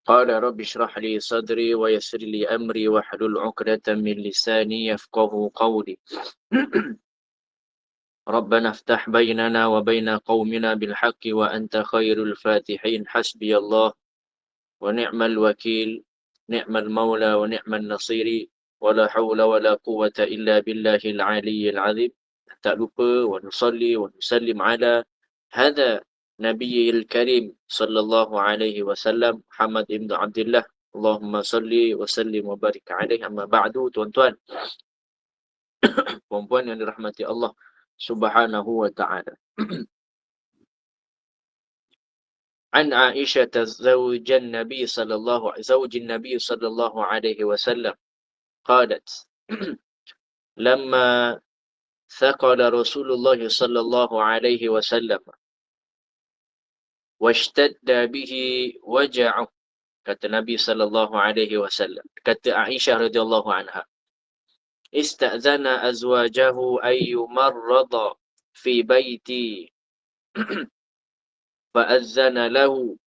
قال رب اشرح لي صدري ويسر لي أمري واحلل عقدة من لساني يفقه قولي. ربنا افتح بيننا وبين قومنا بالحق وأنت خير الفاتحين. حسبي الله ونعم الوكيل، نعم المولى ونعم النصير، ولا حول ولا قوة إلا بالله العلي العظيم. Tak lupa ونصلي ونسلم على هذا نبي الكريم صلى الله عليه وسلم محمد بن عبد الله. Allahumma salli wa sallim wa barik alaih. Amma ba'du, tuan-tuan, puan-puan yang dirahmati Allah Subhanahu wa ta'ala. An Aisyah زوج النبي صلى الله عليه وسلم قالت لما ثقل رسول الله صلى الله عليه وسلم واشتد به وجعه. Kata Nabi sallallahu alaihi wasallam, kata Aisyah radhiyallahu anha, ista'zana azwajahu ayyumarrada fi baiti fa'azzana lahu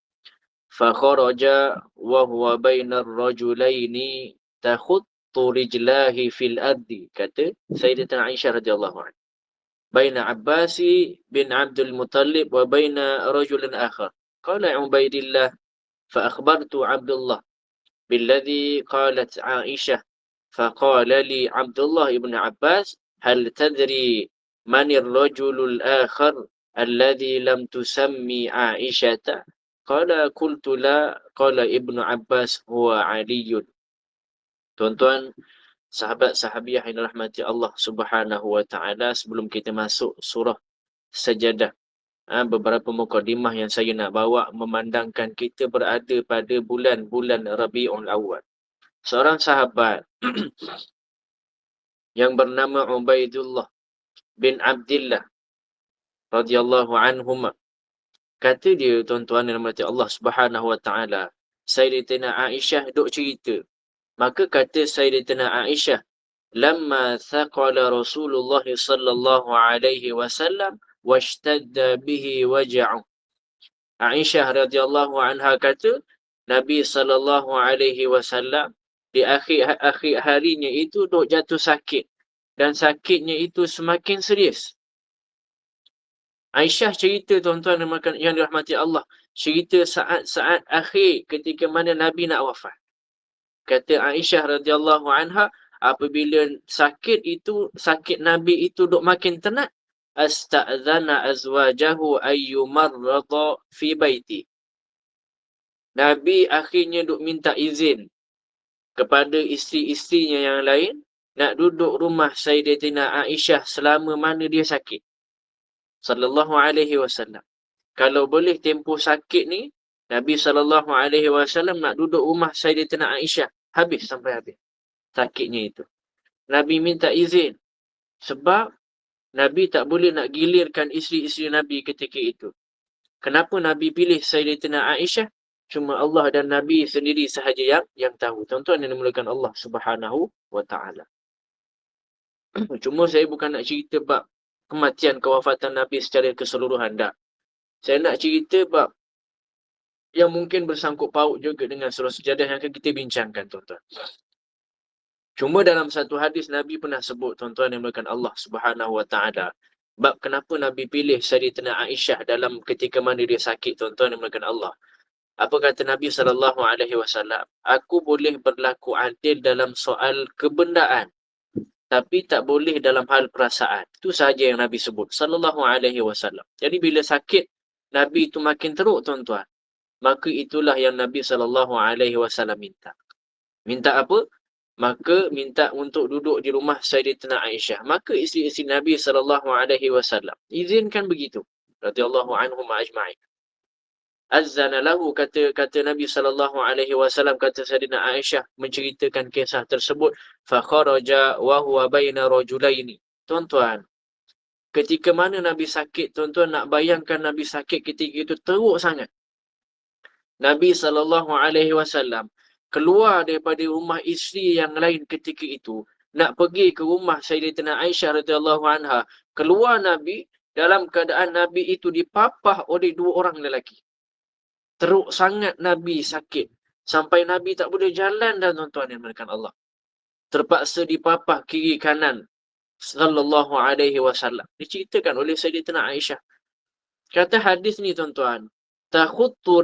fakharaja wa huwa bainar rajulaini takhuttu rijlahi fil ardi. Kata Sayyidatina Aisyah radhiyallahu anha, baina Abbasi bin Abdul Muttalib wa baina rajulin akhar. Qala Ubaidillah فأخبرت عبد الله بالذي قالت عائشة فقال لي عبد الله بن عباس هل تدري من الرجل الآخر الذي لم تسمي عائشة؟ قال قلت لا. قال ابن عباس هو علي. Tuan-tuan, sahabat-sahabiah yang dirahmati Allah Subhanahu wa taala, sebelum kita masuk surah Sajadah, beberapa mukadimah yang saya nak bawa memandangkan kita berada pada bulan-bulan Rabiul Awal. Seorang sahabat yang bernama Ubaidullah bin Abdillah radhiyallahu anhuma, kata dia, tuan-tuan yang dirahmati Allah Subhanahu wa taala, Sayyidatina Aisyah duk cerita. Maka kata Sayyidatina Aisyah, lamma thaqala Rasulullah sallallahu alaihi wasallam washtadda bihi waja'u. Aisyah radhiyallahu anha kata, Nabi sallallahu alaihi wasallam di akhir harinya itu duk jatuh sakit, dan sakitnya itu semakin serius. Aisyah cerita, tuan-tuan yang dirahmati Allah, cerita saat-saat akhir ketika mana Nabi nak wafat. Kata Aisyah radhiyallahu anha, apabila sakit Nabi itu duk makin tenat, asta'zana azwajahu ayyumarrada fi baiti. Nabi akhirnya duk minta izin kepada isteri-isterinya yang lain nak duduk rumah Sayyidatina Aisyah selama mana dia sakit. Sallallahu alaihi wasallam. Kalau boleh tempoh sakit ni, Nabi sallallahu alaihi wasallam nak duduk rumah Sayyidatina Aisyah sampai habis sakitnya itu. Nabi minta izin sebab Nabi tak boleh nak gilirkan isteri-isteri Nabi ketika itu. Kenapa Nabi pilih Sayyidatina Aisyah? Cuma Allah dan Nabi sendiri sahaja yang tahu. Tuan-tuan yang dimulakan Allah Subhanahu wa ta'ala. Cuma saya bukan nak cerita bab kematian, kewafatan Nabi secara keseluruhan, tak. Saya nak cerita bab yang mungkin bersangkut paut juga dengan surah Sajadah yang akan kita bincangkan, tuan-tuan. Cuma dalam satu hadis Nabi pernah sebut, tuan-tuan yang dimulakan Allah Subhanahu wa ta'ala, bab kenapa Nabi pilih Sayyidatina Aisyah dalam ketika mana dia sakit, tuan-tuan yang dimulakan Allah. Apa kata Nabi sallallahu alaihi wasallam? Aku boleh berlaku adil dalam soal kebendaan, tapi tak boleh dalam hal perasaan. Itu sahaja yang Nabi sebut sallallahu alaihi wasallam. Jadi bila sakit Nabi itu makin teruk, tuan-tuan, maka itulah yang Nabi sallallahu alaihi wasallam minta. Minta apa? Maka minta untuk duduk di rumah Sayyidatina Aisyah. Maka isteri-isteri Nabi sallallahu alaihi wasallam izinkan begitu, radhiyallahu anhum ajma'in. Azzana lahu, kata Nabi sallallahu alaihi wasallam, kata Sayyidatina Aisyah menceritakan kisah tersebut, fa kharaja wa huwa baina rajulaini. Tuan-tuan, ketika mana Nabi sakit, tuan-tuan nak bayangkan Nabi sakit ketika itu teruk sangat. Nabi sallallahu alaihi wasallam keluar daripada rumah isteri yang lain ketika itu nak pergi ke rumah Sayyidatina Aisyah radhiyallahu anha. Keluar Nabi dalam keadaan Nabi itu dipapah oleh dua orang lelaki. Teruk sangat Nabi sakit Sampai Nabi tak boleh jalan dah tuan-tuan yang dimuliakan Allah. Terpaksa dipapah kiri kanan sallallahu alaihi wasallam. Diceritakan oleh Sayyidatina Aisyah. Kata hadis ni tuan-tuan, takhuttu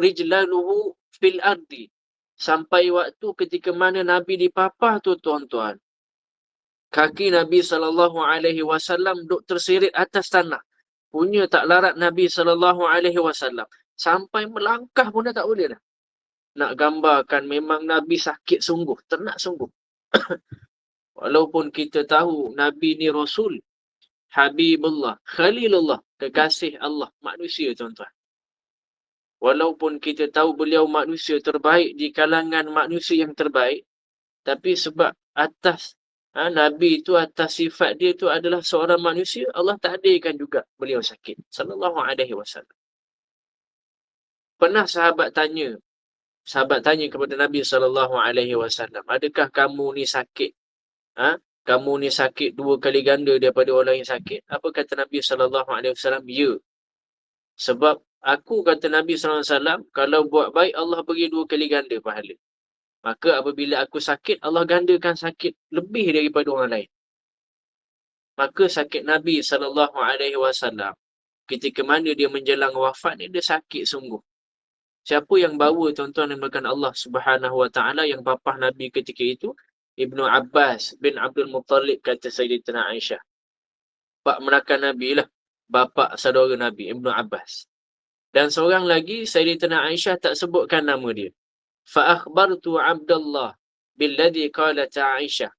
rijlaluhu fil ardi. Sampai waktu ketika mana Nabi dipapah tu tuan-tuan, kaki Nabi sallallahu alaihi wasallam duk tersirit atas tanah. Punya tak larat Nabi sallallahu alaihi wasallam. Sampai melangkah pun dah tak boleh dah. Nak gambarkan memang Nabi sakit sungguh, ternak sungguh. Walaupun kita tahu Nabi ni Rasul, Habibullah, Khalilullah, kekasih Allah, manusia tuan-tuan. Walaupun kita tahu beliau manusia terbaik di kalangan manusia yang terbaik, tapi sebab atas Nabi itu, atas sifat dia itu adalah seorang manusia, Allah takdirkan juga beliau sakit. Sallallahu alaihi wasallam. Pernah sahabat tanya kepada Nabi sallallahu alaihi wasallam, adakah kamu ni sakit? Kamu ni sakit 2 kali ganda daripada orang yang sakit. Apa kata Nabi sallallahu alaihi wasallam? Ya. Sebab aku, kata Nabi sallallahu alaihi wasallam, kalau buat baik Allah bagi 2 kali ganda pahala. Maka apabila aku sakit, Allah gandakan sakit lebih daripada orang lain. Maka sakit Nabi sallallahu alaihi wasallam ketika mana dia menjelang wafat ni, dia sakit sungguh. Siapa yang bawa tuan-tuan yang dimuliakan Allah Subhanahu wa taala, yang bapa Nabi ketika itu? Ibnu Abbas bin Abdul Muttalib, kata Sayyidatina Aisyah. Pak menakan Nabi lah, bapa saudara Nabi, Ibnu Abbas. Dan seorang lagi, Sayyidatina Aisyah tak sebutkan nama dia. Fa akhbartu Abdullah billadhi qalat Aisyah.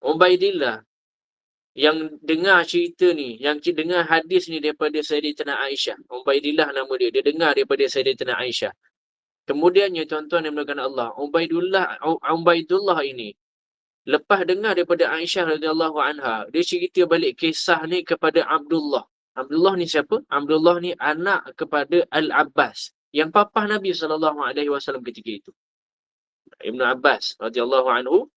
Ubaidillah yang dengar cerita ni, yang dengar hadis ni daripada Sayyidatina Aisyah. Ubaidillah nama dia, dia dengar daripada Sayyidatina Aisyah. Kemudiannya tuan-tuan yang dimuliakan Allah, Ubaidullah ini lepas dengar daripada Aisyah radhiyallahu anha, dia cerita balik kisah ni kepada Abdullah. Abdullah ni siapa? Abdullah ni anak kepada Al-Abbas, yang papah Nabi SAW ketika itu. Ibnu Abbas radhiyallahu anhu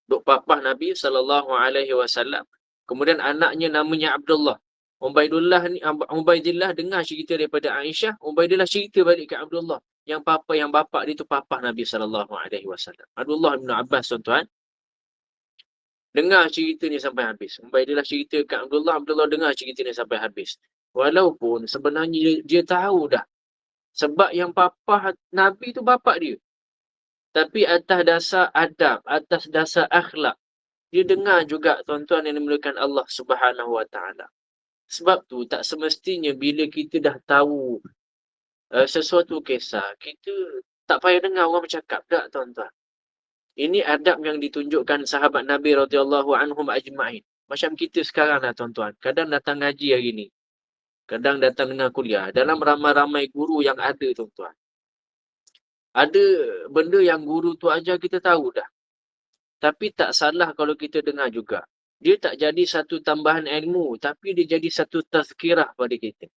duk papah Nabi SAW. Kemudian anaknya namanya Abdullah. Ubaidillah dengar cerita daripada Aisyah, Ubaidillah cerita balik ke Abdullah, yang bapa dia tu papah Nabi SAW. Abdullah bin Abbas tuan-tuan dengar cerita ni sampai habis. Ubaidillah cerita ke Abdullah, Abdullah dengar cerita ni sampai habis. Walaupun sebenarnya dia tahu dah, sebab yang papah Nabi tu bapa dia. Tapi atas dasar adab, atas dasar akhlak, dia dengar juga tuan-tuan yang dimuliakan Allah Subhanahu wa taala. Sebab tu tak semestinya bila kita dah tahu sesuatu kisah, kita tak payah dengar orang bercakap tak tuan-tuan. Ini adab yang ditunjukkan sahabat Nabi radhiyallahu anhum ajma'in. Macam kita sekarang lah tuan-tuan. Kadang datang ngaji hari ni, kadang datang dengar kuliah. Dalam ramai-ramai guru yang ada tuan-tuan, ada benda yang guru tu ajar kita tahu dah. Tapi tak salah kalau kita dengar juga. Dia tak jadi satu tambahan ilmu, tapi dia jadi satu tazkirah pada kita.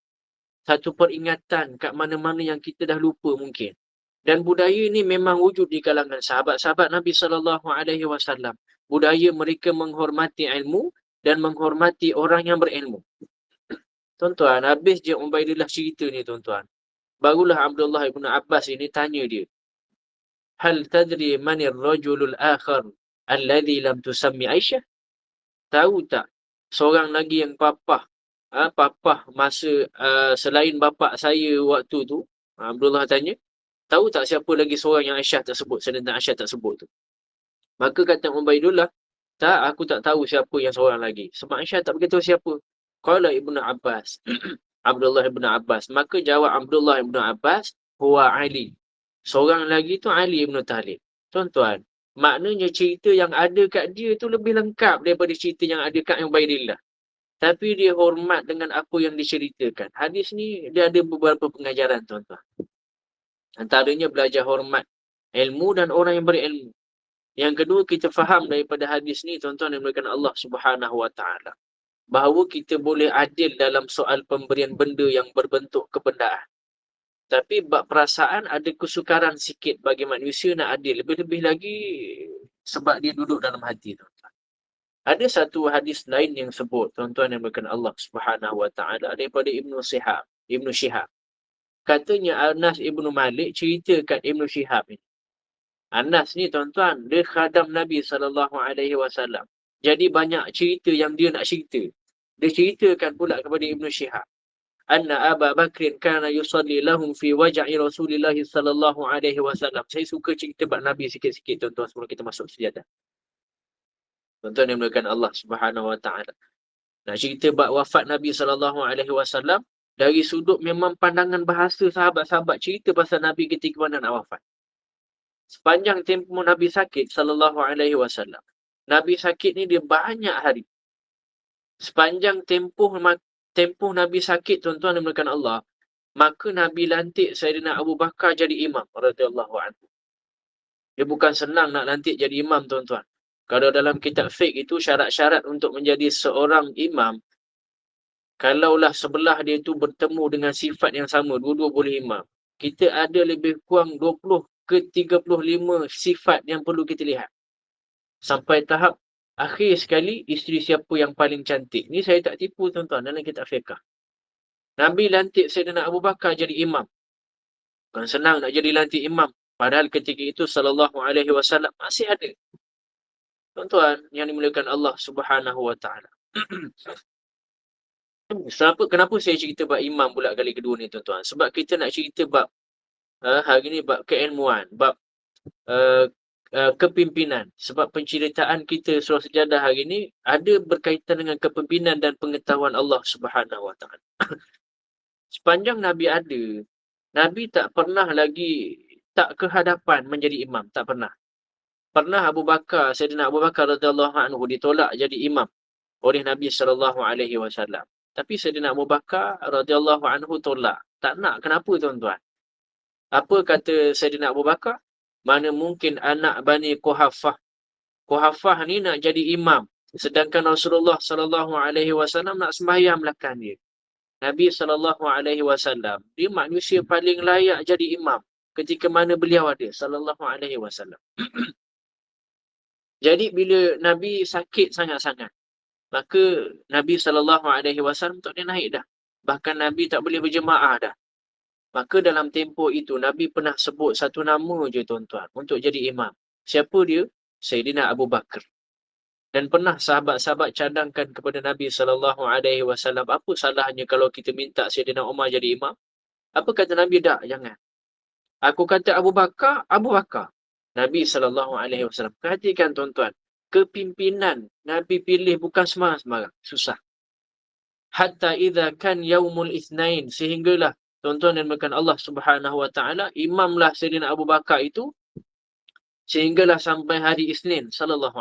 Satu peringatan kat mana-mana yang kita dah lupa mungkin. Dan budaya ni memang wujud di kalangan sahabat-sahabat Nabi SAW. Budaya mereka menghormati ilmu dan menghormati orang yang berilmu. Tuan-tuan, habis je Ubaidillah cerita ni tuan-tuan, barulah Abdullah ibn Abbas ini tanya dia, hal tadri manir rajulul akhar alladhi lam tusammi Aisyah? Tahu tak seorang lagi yang papah masa selain bapa saya waktu tu? Abdullah tanya, tahu tak siapa lagi seorang yang Aisyah tak sebut, Sayyidatina Aisyah tak sebut tu? Maka kata Ubaidullah, tak, aku tak tahu siapa yang seorang lagi. Sebab Aisyah tak beritahu siapa. Qala Ibnu Abbas. Abdullah ibn Abbas. Maka jawab Abdullah ibn Abbas, huwa Ali. Seorang lagi tu Ali ibn Talib. Tuan-tuan, maknanya cerita yang ada kat dia tu lebih lengkap daripada cerita yang ada kat Ubaidillah. Tapi dia hormat dengan apa yang diceritakan. Hadis ni dia ada beberapa pengajaran tuan-tuan. Antaranya belajar hormat ilmu dan orang yang berilmu. Yang kedua, kita faham daripada hadis ni tuan-tuan yang dimuliakan Allah Subhanahu wa taala, bahawa kita boleh adil dalam soal pemberian benda yang berbentuk kebendaan. Tapi bab perasaan ada kesukaran sikit bagi manusia nak adil. Lebih-lebih lagi sebab dia duduk dalam hati tuan-tuan. Ada satu hadis lain yang sebut tuan-tuan yang dimuliakan Allah Subhanahu wa taala daripada Ibnu Syihab. Katanya Anas Ibnu Malik cerita kat Ibnu Syihab ni. Anas ni tuan-tuan, dia khadam Nabi SAW. Jadi banyak cerita yang dia nak cerita. Dia ceritakan pula kepada Ibnu Syihab. Anna Aba Bakrin kana yusalli lahum fi waj'i Rasulillah SAW. Saya suka cerita bab Nabi sikit-sikit tuan-tuan sebelum kita masuk sejadah. Tuan-tuan yang mulakan Allah Subhanahu Wa Taala. Nak cerita bab wafat Nabi SAW dari sudut memang pandangan bahasa sahabat-sahabat cerita pasal Nabi ketika mana nak wafat. Sepanjang tempoh Nabi sakit SAW. Nabi sakit ni dia banyak hari. Sepanjang tempoh Nabi sakit tuan-tuan yang mulakan Allah, maka Nabi lantik Sayyidina Abu Bakar jadi imam radhiyallahu anhu. Dia bukan senang nak lantik jadi imam tuan-tuan. Kalau dalam kitab fiqh itu syarat-syarat untuk menjadi seorang imam, kalaulah sebelah dia itu bertemu dengan sifat yang sama, dua-dua boleh imam. Kita ada lebih kurang 20 ke 35 sifat yang perlu kita lihat. Sampai tahap akhir sekali, isteri siapa yang paling cantik. Ni saya tak tipu tuan-tuan dalam kitab fiqh. Nabi lantik Sayyidina Abu Bakar jadi imam. Bukan senang nak jadi lantik imam. Padahal ketika itu SAW masih ada. Tuan-tuan yang dimuliakan Allah Subhanahu Wa Taala. Kenapa saya cerita bab imam pula kali kedua ni tuan-tuan? Sebab kita nak cerita bab hari ni bab keilmuan, bab kepimpinan. Sebab penceritaan kita surah sejadah hari ni ada berkaitan dengan kepimpinan dan pengetahuan Allah Subhanahu Wa Taala. Sepanjang Nabi ada, Nabi tak pernah lagi tak kehadapan menjadi imam, tak pernah. Pernah Sayyidina Abu Bakar radhiyallahu anhu ditolak jadi imam oleh Nabi SAW. Tapi Sayyidina Abu Bakar radhiyallahu anhu tolak. Tak nak. Kenapa tuan-tuan? Apa kata Sayyidina Abu Bakar? Mana mungkin anak Bani Quhafah. Quhafah ni nak jadi imam. Sedangkan Rasulullah SAW nak sembahyang belakang dia. Nabi SAW, dia manusia paling layak jadi imam ketika mana beliau ada SAW. Jadi bila Nabi sakit sangat-sangat, maka Nabi SAW tak boleh naik dah. Bahkan Nabi tak boleh berjemaah dah. Maka dalam tempoh itu, Nabi pernah sebut satu nama je tuan-tuan untuk jadi imam. Siapa dia? Sayyidina Abu Bakar. Dan pernah sahabat-sahabat cadangkan kepada Nabi SAW, apa salahnya kalau kita minta Sayyidina Umar jadi imam? Apa kata Nabi? Tak, jangan. Aku kata Abu Bakar, Abu Bakar. Nabi SAW. Perhatikan tuan-tuan. Kepimpinan Nabi pilih bukan sembarang-sembarang. Susah. Hatta idha kan yaumul ithnain. Sehinggalah tuan-tuan dan bukan Allah Subhanahu Wa Taala, imamlah Sayyidina Abu Bakar itu sehinggalah sampai hari Isnin SAW.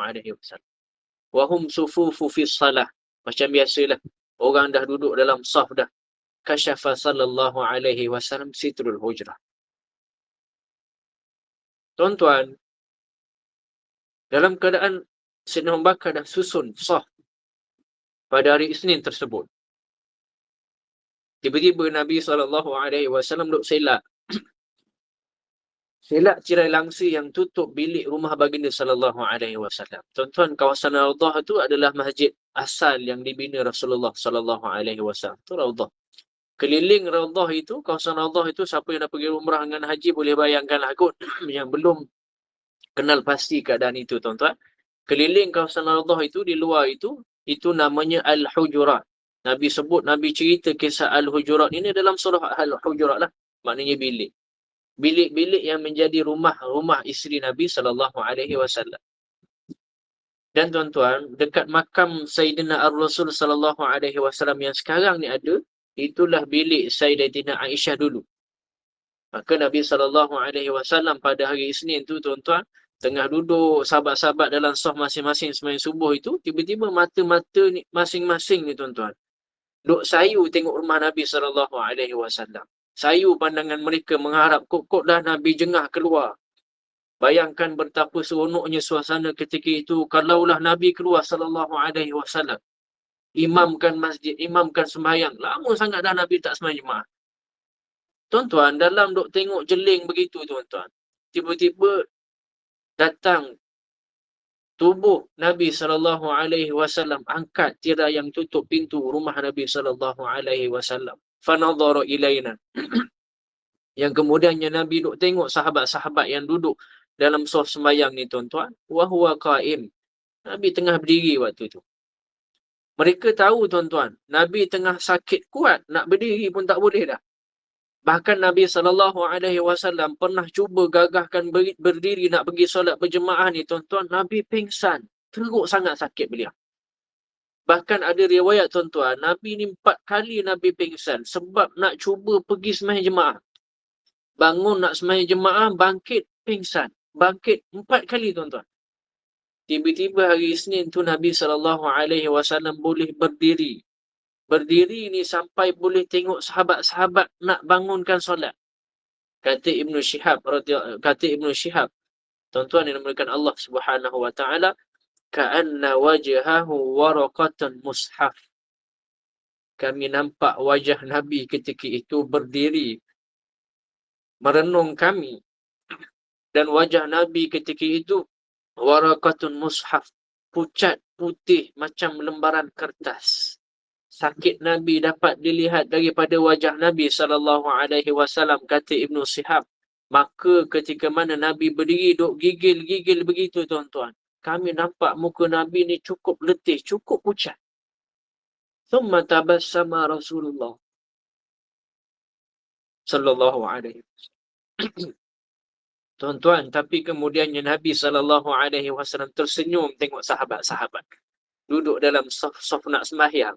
Wahum sufufu fi salah. Macam biasalah. Orang dah duduk dalam saf dah. Kasyafa SAW sitrul hujrah. Tuan-tuan, dalam keadaan Sayyidina Abu Bakar dah susun saf pada hari Isnin tersebut, tiba-tiba Nabi SAW duduk selak. Selak tirai langsi yang tutup bilik rumah baginda SAW. Tuan-tuan, kawasan Raudhah itu adalah masjid asal yang dibina Rasulullah SAW. Itu Raudhah. Keliling Raudhah itu, kawasan Raudhah itu, siapa yang dah pergi umrah dengan haji boleh bayangkanlah kot. Yang belum kenal pasti keadaan itu tuan-tuan. Keliling kawasan Raudhah itu, di luar itu namanya Al-Hujurat. Nabi sebut, Nabi cerita kisah Al-Hujurat ini dalam surah Al-Hujurat lah. Maknanya bilik. Bilik-bilik yang menjadi rumah isteri Nabi SAW. Dan tuan-tuan, dekat makam Sayyidina Ar-Rasul SAW yang sekarang ni ada, itulah bilik Sayyidatina Aisyah dulu. Maka Nabi SAW pada hari Isnin tu tuan-tuan, tengah duduk sahabat-sahabat dalam saf masing-masing sembahyang subuh itu, tiba-tiba mata-mata ni masing-masing ni tuan-tuan duk sayu tengok rumah Nabi SAW. Sayu pandangan mereka mengharap kok dah Nabi jengah keluar. Bayangkan betapa seronoknya suasana ketika itu kalaulah Nabi keluar SAW. Imamkan masjid, imamkan sembahyang. Lama sangat dah Nabi tak sembahyang jemaah. Tuan-tuan, dalam duk tengok jeling begitu tuan-tuan, tiba-tiba datang tubuh Nabi SAW, angkat tirai yang tutup pintu rumah Nabi SAW. Fanadhara ilaina. Yang kemudiannya Nabi duk tengok sahabat-sahabat yang duduk dalam saf sembahyang ni tuan-tuan. Wa huwa qa'im. Nabi tengah berdiri waktu tu. Mereka tahu tuan-tuan, Nabi tengah sakit kuat, nak berdiri pun tak boleh dah. Bahkan Nabi SAW pernah cuba gagahkan berdiri nak pergi solat berjemaah ni tuan-tuan. Nabi pingsan. Teruk sangat sakit beliau. Bahkan ada riwayat tuan-tuan, Nabi ni 4 kali Nabi pingsan sebab nak cuba pergi sembahyang jemaah. Bangun nak sembahyang jemaah, bangkit, pingsan. Bangkit 4 kali tuan-tuan. Tiba-tiba hari Isnin tu Nabi SAW boleh berdiri. Berdiri ni sampai boleh tengok sahabat-sahabat nak bangunkan solat. Kata Ibnu Syihab, tuan-tuan yang dimuliakan Allah Subhanahu wa taala, ka'anna wajhahu waraqatan mushaf. Kami nampak wajah Nabi ketika itu berdiri merenung kami, dan wajah Nabi ketika itu waraqatun mushaf, pucat putih macam lembaran kertas. Sakit Nabi dapat dilihat daripada wajah Nabi SAW, kata Ibnu Syihab. Maka ketika mana Nabi berdiri duk gigil-gigil begitu tuan-tuan, kami nampak muka Nabi ni cukup letih, cukup pucat. Thumma tabassama Rasulullah sallallahu alaihi wasallam. Tuan-tuan, tapi kemudiannya Nabi SAW tersenyum tengok sahabat-sahabat duduk dalam saf nak sembahyang.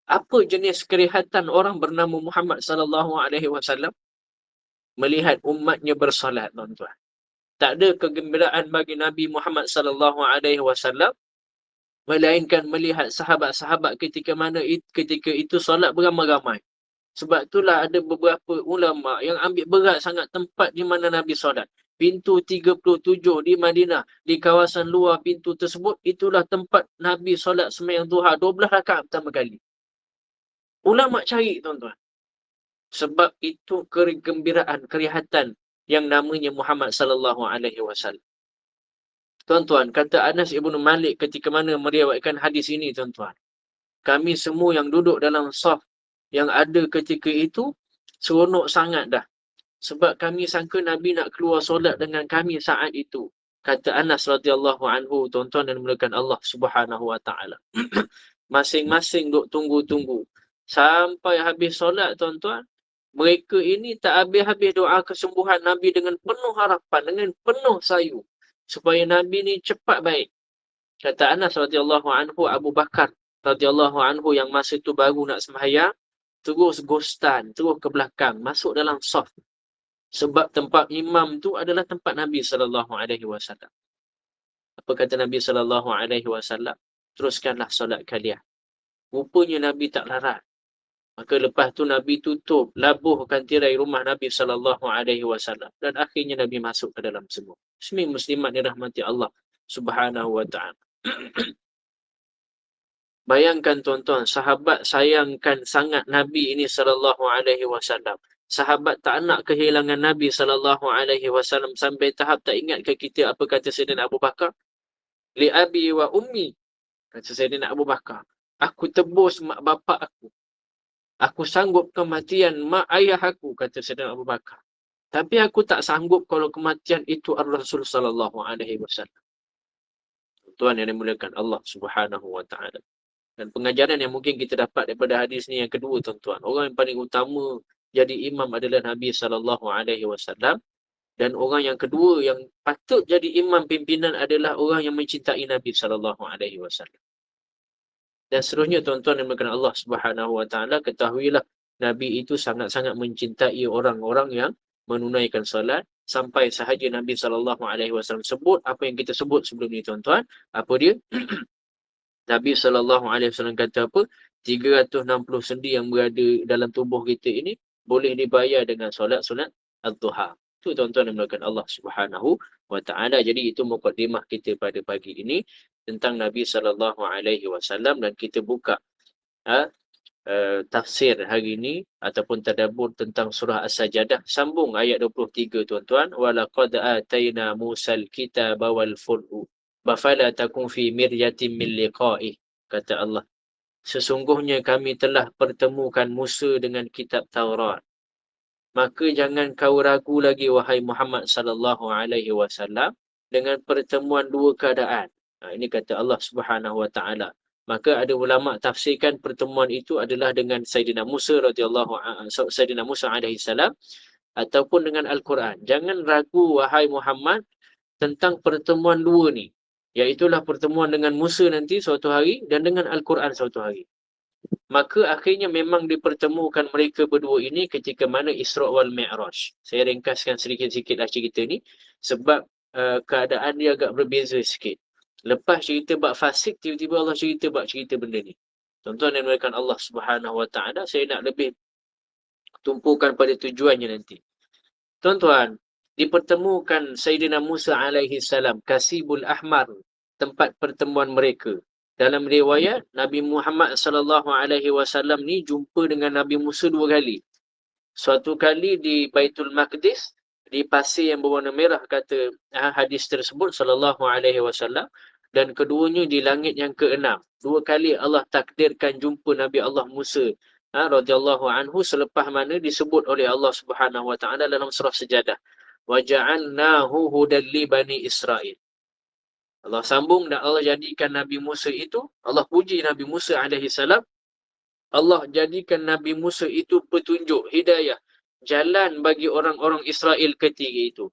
Apa jenis kelihatan orang bernama Muhammad SAW melihat umatnya bersolat, tuan-tuan? Tak ada kegembiraan bagi Nabi Muhammad SAW melainkan melihat sahabat-sahabat ketika itu solat beramai-ramai. Sebab itulah ada beberapa ulama yang ambil berat sangat tempat di mana Nabi solat. Pintu 37 di Madinah, di kawasan luar pintu tersebut, itulah tempat Nabi solat sembahyang duha 12 rakaat pertama kali. Ulama cari, tuan-tuan. Sebab itu kegembiraan, kelihatan yang namanya Muhammad SAW. Tuan-tuan, kata Anas Ibn Malik ketika mana meriwayatkan hadis ini, tuan-tuan. Kami semua yang duduk dalam saf yang ada ketika itu seronok sangat dah. Sebab kami sangka Nabi nak keluar solat dengan kami saat itu. Kata Anas radhiyallahu anhu, tuan-tuan dan dimuliakan Allah Subhanahu wa taala. Masing-masing duk tunggu-tunggu sampai habis solat, tuan-tuan. Mereka ini tak habis-habis doa kesembuhan Nabi dengan penuh harapan, dengan penuh sayu, supaya Nabi ni cepat baik. Kata Anas radhiyallahu anhu, Abu Bakar radhiyallahu anhu yang masa tu baru nak sembahyang, terus ghostan, terus ke belakang, masuk dalam saf. Sebab tempat imam tu adalah tempat Nabi SAW. Apa kata Nabi SAW? Teruskanlah solat kalian. Rupanya Nabi tak larat. Maka lepas tu Nabi tutup, labuhkan tirai rumah Nabi SAW. Dan akhirnya Nabi masuk ke dalam semua. Muslim muslimat dirahmati Allah Subhanahu wa ta'ala. Bayangkan tuan-tuan, sahabat sayangkan sangat Nabi ini SAW. Sahabat tak nak kehilangan Nabi SAW sampai tahap tak ingat ke kita apa kata Sayyidina Abu Bakar? Li abi wa ummi. Kata Sayyidina Abu Bakar, aku tebus mak bapak aku. Aku sanggup kematian mak ayah aku, kata Sayyidina Abu Bakar. Tapi aku tak sanggup kalau kematian itu Ar-Rasul SAW. Tuan yang dimuliakan Allah Subhanahu wa ta'ala. Dan pengajaran yang mungkin kita dapat daripada hadis ni yang kedua, tuan-tuan. Orang yang paling utama jadi imam adalah Nabi SAW. Dan orang yang kedua yang patut jadi imam pimpinan adalah orang yang mencintai Nabi SAW. Dan seterusnya, tuan-tuan yang dimuliakan Allah Subhanahu wa ta'ala, ketahuilah Nabi itu sangat-sangat mencintai orang-orang yang menunaikan salat, sampai sahaja Nabi SAW sebut apa yang kita sebut sebelum ni, tuan-tuan. Apa dia? Nabi SAW kata apa? 360 sendi yang berada dalam tubuh kita ini boleh dibayar dengan solat-solat ad-duha. Itu, tuan-tuan yang dimuliakan Allah Subhanahu wa ta'ala. Jadi itu mukadimah kita pada pagi ini tentang Nabi SAW, dan kita buka tafsir hari ini ataupun tadabbur tentang surah As-Sajdah, sambung ayat 23, tuan-tuan. Walaqad atayna Musal kitaba wal furqan bafala takun fi miryatin min liqa'i. Kata Allah, sesungguhnya kami telah pertemukan Musa dengan kitab Taurat. maka jangan kau ragu lagi wahai Muhammad sallallahu alaihi wasallam dengan pertemuan dua keadaan. Ini kata Allah Subhanahu wa taala. Maka ada ulama tafsirkan pertemuan itu adalah dengan Sayyidina Musa Sayyidina Musa alaihi salam ataupun dengan Al-Quran. Jangan ragu wahai Muhammad tentang pertemuan dua ni. Iaitulah pertemuan dengan Musa nanti suatu hari dan dengan Al-Quran suatu hari. Maka akhirnya memang dipertemukan mereka berdua ini ketika mana Isra' wal Mi'raj. Saya ringkaskan sedikit-sedikitlah cerita ni sebab keadaan dia agak berbeza sikit. Lepas cerita bab fasik, tiba-tiba Allah cerita benda ni. Tuan-tuan dan puan Allah Subhanahu wa taala, saya nak lebih tumpukan pada tujuannya nanti. Tuan-tuan, dipertemukan Sayyidina Musa alaihi salam, Kasibul Ahmar, tempat pertemuan mereka. Dalam riwayat, Nabi Muhammad sallallahu alaihi wasallam ni jumpa dengan Nabi Musa dua kali. Suatu kali di Baitul Maqdis, di pasir yang berwarna merah, kata hadis tersebut sallallahu alaihi wasallam, dan keduanya di langit yang keenam. Dua kali Allah takdirkan jumpa Nabi Allah Musa radhiyallahu anhu, selepas mana disebut oleh Allah Subhanahu wa taala dalam surah Sajadah, wa ja'alnahu hudan li bani Israil. Allah sambung dan Allah jadikan Nabi Musa itu, Allah puji Nabi Musa alaihi salam, Allah jadikan Nabi Musa itu petunjuk, hidayah, jalan bagi orang-orang Israel ketika itu.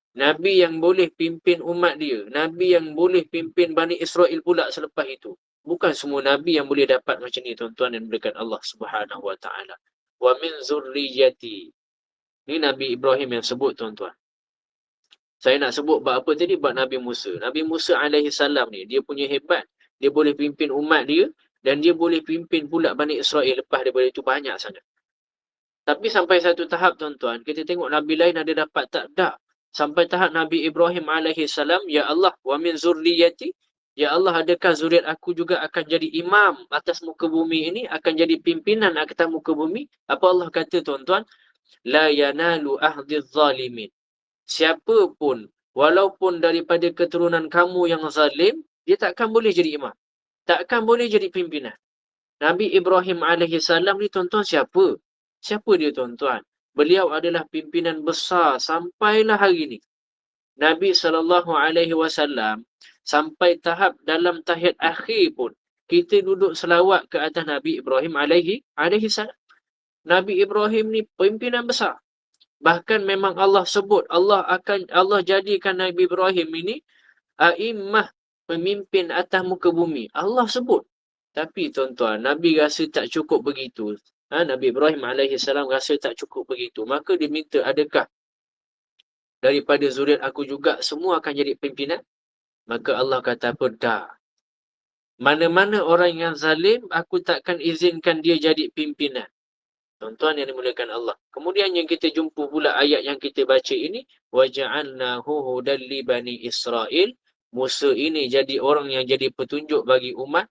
Nabi yang boleh pimpin umat dia, Nabi yang boleh pimpin Bani Israel pula selepas itu. Bukan semua Nabi yang boleh dapat macam ni, tuan-tuan dan berikan Allah Subhanahu wa ta'ala. Wa min zurriyati. Ni Nabi Ibrahim yang sebut, tuan-tuan. Saya nak sebut bab apa tadi? Bab Nabi Musa. Nabi Musa alaihi salam ni, dia punya hebat. Dia boleh pimpin umat dia dan dia boleh pimpin pula Bani Israel lepas daripada itu banyak sangat. Tapi sampai satu tahap, tuan-tuan, kita tengok Nabi lain ada dapat tak? Tak. Sampai tahap Nabi Ibrahim alaihi salam, ya Allah, wa min zurriyati, ya Allah, adakah zuriat aku juga akan jadi imam atas muka bumi ini, akan jadi pimpinan atas muka bumi? Apa Allah kata, tuan-tuan? La yanalu ahdiz zalimin. Siapa pun, walaupun daripada keturunan kamu yang zalim, dia takkan boleh jadi imam. Takkan boleh jadi pimpinan. Nabi Ibrahim alaihi salam ni, tuan-tuan, siapa? Siapa dia, tuan-tuan? Beliau adalah pimpinan besar sampailah hari ini. Nabi SAW sampai tahap dalam tahiyat akhir pun, kita duduk selawat ke atas Nabi Ibrahim alaihi salam. Nabi Ibrahim ni pimpinan besar. Bahkan memang Allah sebut, Allah jadikan Nabi Ibrahim ini a'immah, pemimpin atas muka bumi. Allah sebut. Tapi tuan-tuan, Nabi rasa tak cukup begitu. Nabi Ibrahim AS rasa tak cukup begitu. Maka dia minta, adakah daripada zuriat aku juga semua akan jadi pimpinan? Maka Allah kata apa? Dah. Mana-mana orang yang zalim, aku takkan izinkan dia jadi pimpinan. Tuan-tuan yang dimuliakan Allah. Kemudian yang kita jumpa pula ayat yang kita baca ini, وَجَعَلْنَاهُ هُدًى لِبَنِي إِسْرَائِيل. Musa ini jadi orang yang jadi petunjuk bagi umat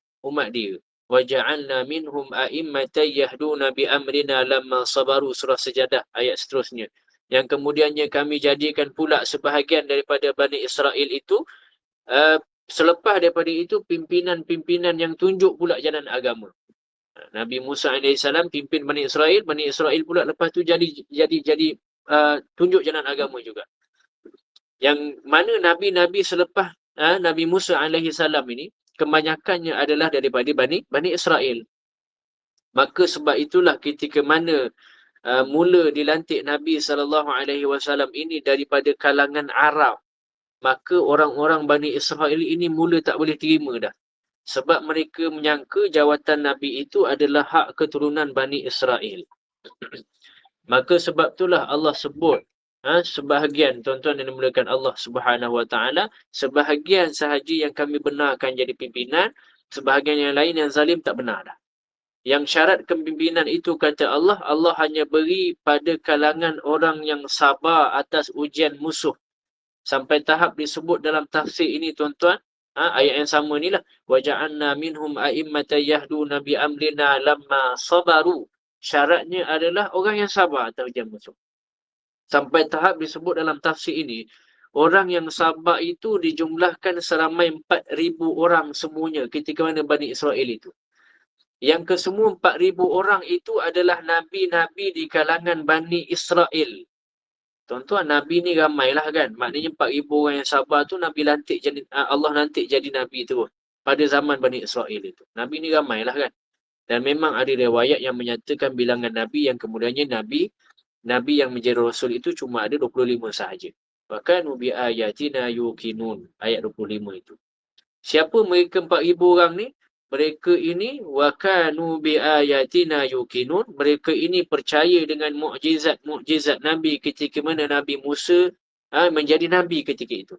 dia. وَجَعَلْنَا مِنْهُمْ أَئِمَّةً يَهْدُونَ بِأَمْرِنَا لَمَّا صَبَرُوا. Surah Sajadah ayat seterusnya. Yang kemudiannya kami jadikan pula sebahagian daripada Bani Israel itu, selepas daripada itu, pimpinan-pimpinan yang tunjuk pula jalan agama. Nabi Musa AS pimpin Bani Israel pula lepas tu jadi tunjuk jalan agama juga. Yang mana Nabi-Nabi selepas Nabi Musa AS ini, kebanyakannya adalah daripada Bani Israel. Maka sebab itulah ketika mana mula dilantik Nabi SAW ini daripada kalangan Arab, maka orang-orang Bani Israel ini mula tak boleh terima dah. Sebab mereka menyangka jawatan Nabi itu adalah hak keturunan Bani Israel. Maka sebab itulah Allah sebut sebahagian, tuan-tuan yang dimuliakan Allah Subhanahu wa taala, sebahagian sahaja yang kami benarkan jadi pimpinan, sebahagian yang lain yang zalim tak benar dah. Yang syarat kepimpinan itu, kata Allah, Allah hanya beri pada kalangan orang yang sabar atas ujian musuh. Sampai tahap disebut dalam tafsir ini, tuan-tuan, ayat yang sama ni lah, وَجَعَلْنَا مِنْهُمْ أَئِمَّةً يَهْدُونَ بِأَمْرِنَا لَمَّا صَبَرُوا. Syaratnya adalah orang yang sabar atas ujian musuh. Sampai tahap disebut dalam tafsir ini, orang yang sabar itu dijumlahkan seramai 4,000 orang semuanya ketika mana Bani Israel itu. Yang kesemua 4,000 orang itu adalah nabi-nabi di kalangan Bani Israel. Tuan-tuan, nabi ni ramailah kan. Maknanya 4,000 orang yang sabar tu Nabi lantik jadi, Allah lantik jadi nabi terus. Pada zaman Bani Israel itu. Nabi ni ramailah kan. Dan memang ada riwayat yang menyatakan bilangan nabi yang kemudiannya nabi yang menjadi rasul itu cuma ada 25 sahaja. Bahkan bi ayatina yuqinun, ayat 25 itu. Siapa mereka 4,000 orang ni? Mereka ini wakanu bi ayatina yuqinun. Mereka ini percaya dengan mukjizat Nabi ketika mana Nabi Musa menjadi Nabi ketika itu.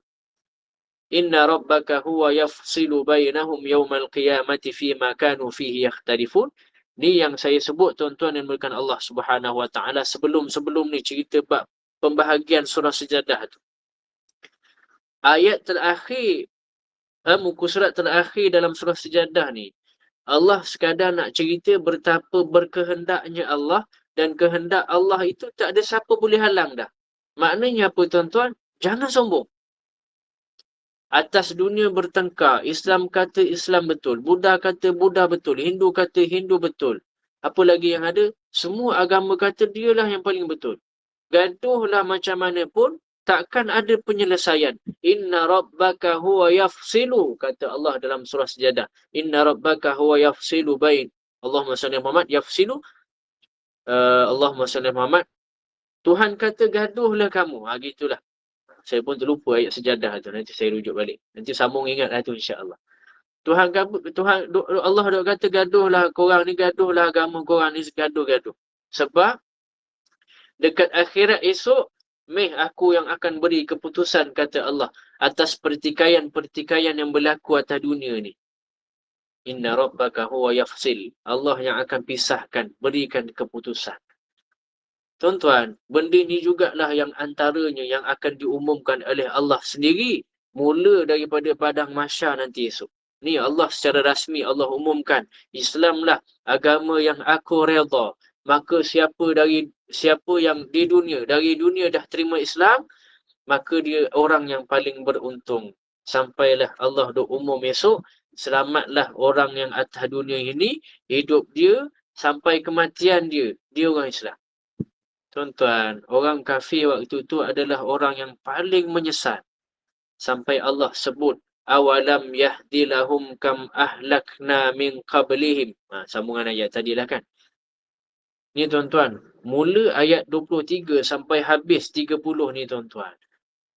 Inna rabbaka huwa yafsilu bainahum yawmal qiyamati fima kanu fihi yakhtalifun. Ni yang saya sebut tuan-tuan dan puan Allah Subhanahu wa taala sebelum ni cerita bab pembahagian surah Sajadah tu. Ayat terakhir muka surat terakhir dalam surah Sajadah ni, Allah sekadar nak cerita betapa berkehendaknya Allah, dan kehendak Allah itu tak ada siapa boleh halang dah. Maknanya apa tuan-tuan? Jangan sombong. Atas dunia bertengkar, Islam kata Islam betul, Buddha kata Buddha betul, Hindu kata Hindu betul. Apa lagi yang ada? Semua agama kata dialah yang paling betul. Gaduhlah macam mana pun, takkan ada penyelesaian. Inna rabbaka huwa yafsilu, kata Allah dalam surah Sajadah. Inna rabbaka huwa yafsilu bain. Allahumma salli Muhammad, yafsilu. Allahumma salli Muhammad. Tuhan kata gaduhlah kamu. Gitulah. Saya pun terlupa ayat Sajadah tu. Nanti saya rujuk balik. Nanti sambung ingatlah tu insya-Allah. Allah dok kata gaduhlah korang ni, gaduhlah agama korang ni, gaduh-gaduh. Sebab dekat akhirat esok, aku yang akan beri keputusan, kata Allah, atas pertikaian-pertikaian yang berlaku atas dunia ni. Inna rabbaka huwa yafsil. Allah yang akan pisahkan, berikan keputusan. Tuan-tuan, benda ni jugalah yang antaranya yang akan diumumkan oleh Allah sendiri mula daripada padang mahsyar nanti esok. Ni Allah secara rasmi Allah umumkan, Islamlah agama yang aku redha. Maka siapa yang di dunia, dari dunia dah terima Islam, maka dia orang yang paling beruntung. Sampailah Allah dok umum esok, selamatlah orang yang atas dunia ini, hidup dia sampai kematian dia orang Islam. Tuan-tuan, orang kafir waktu itu adalah orang yang paling menyesat. Sampai Allah sebut, awalam yahdilahum kam ahlakna min qablihim. Sambungan ayat tadilah kan. Ni tuan-tuan, mula ayat 23 sampai habis 30 ni tuan-tuan.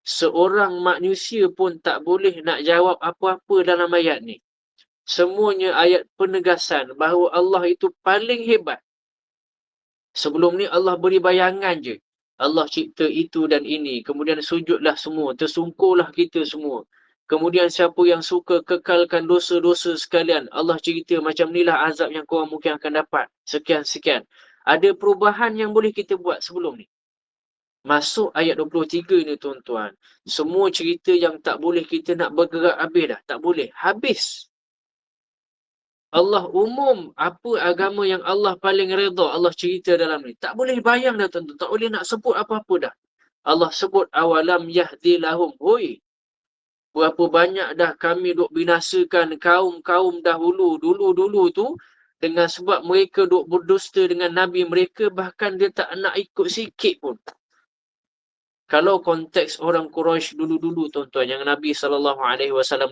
Seorang manusia pun tak boleh nak jawab apa-apa dalam ayat ni. Semuanya ayat penegasan bahawa Allah itu paling hebat. Sebelum ni Allah beri bayangan je. Allah cipta itu dan ini. Kemudian sujudlah semua. Tersungkurlah kita semua. Kemudian siapa yang suka kekalkan dosa-dosa sekalian, Allah cerita macam inilah azab yang korang mungkin akan dapat. Sekian-sekian. Ada perubahan yang boleh kita buat sebelum ni. Masuk ayat 23 ni tuan-tuan. Semua cerita yang tak boleh kita nak bergerak habis dah. Tak boleh. Habis. Allah umum apa agama yang Allah paling redha, Allah cerita dalam ni. Tak boleh bayang dah tuan-tuan. Tak boleh nak sebut apa-apa dah. Allah sebut awalam yahdi lahum. Hoi. Berapa banyak dah kami duk binasakan kaum-kaum dahulu. Dulu-dulu tu. Dengan sebab mereka duk berdusta dengan Nabi mereka. Bahkan dia tak nak ikut sikit pun. Kalau konteks orang Quraisy dulu-dulu tuan-tuan, yang Nabi SAW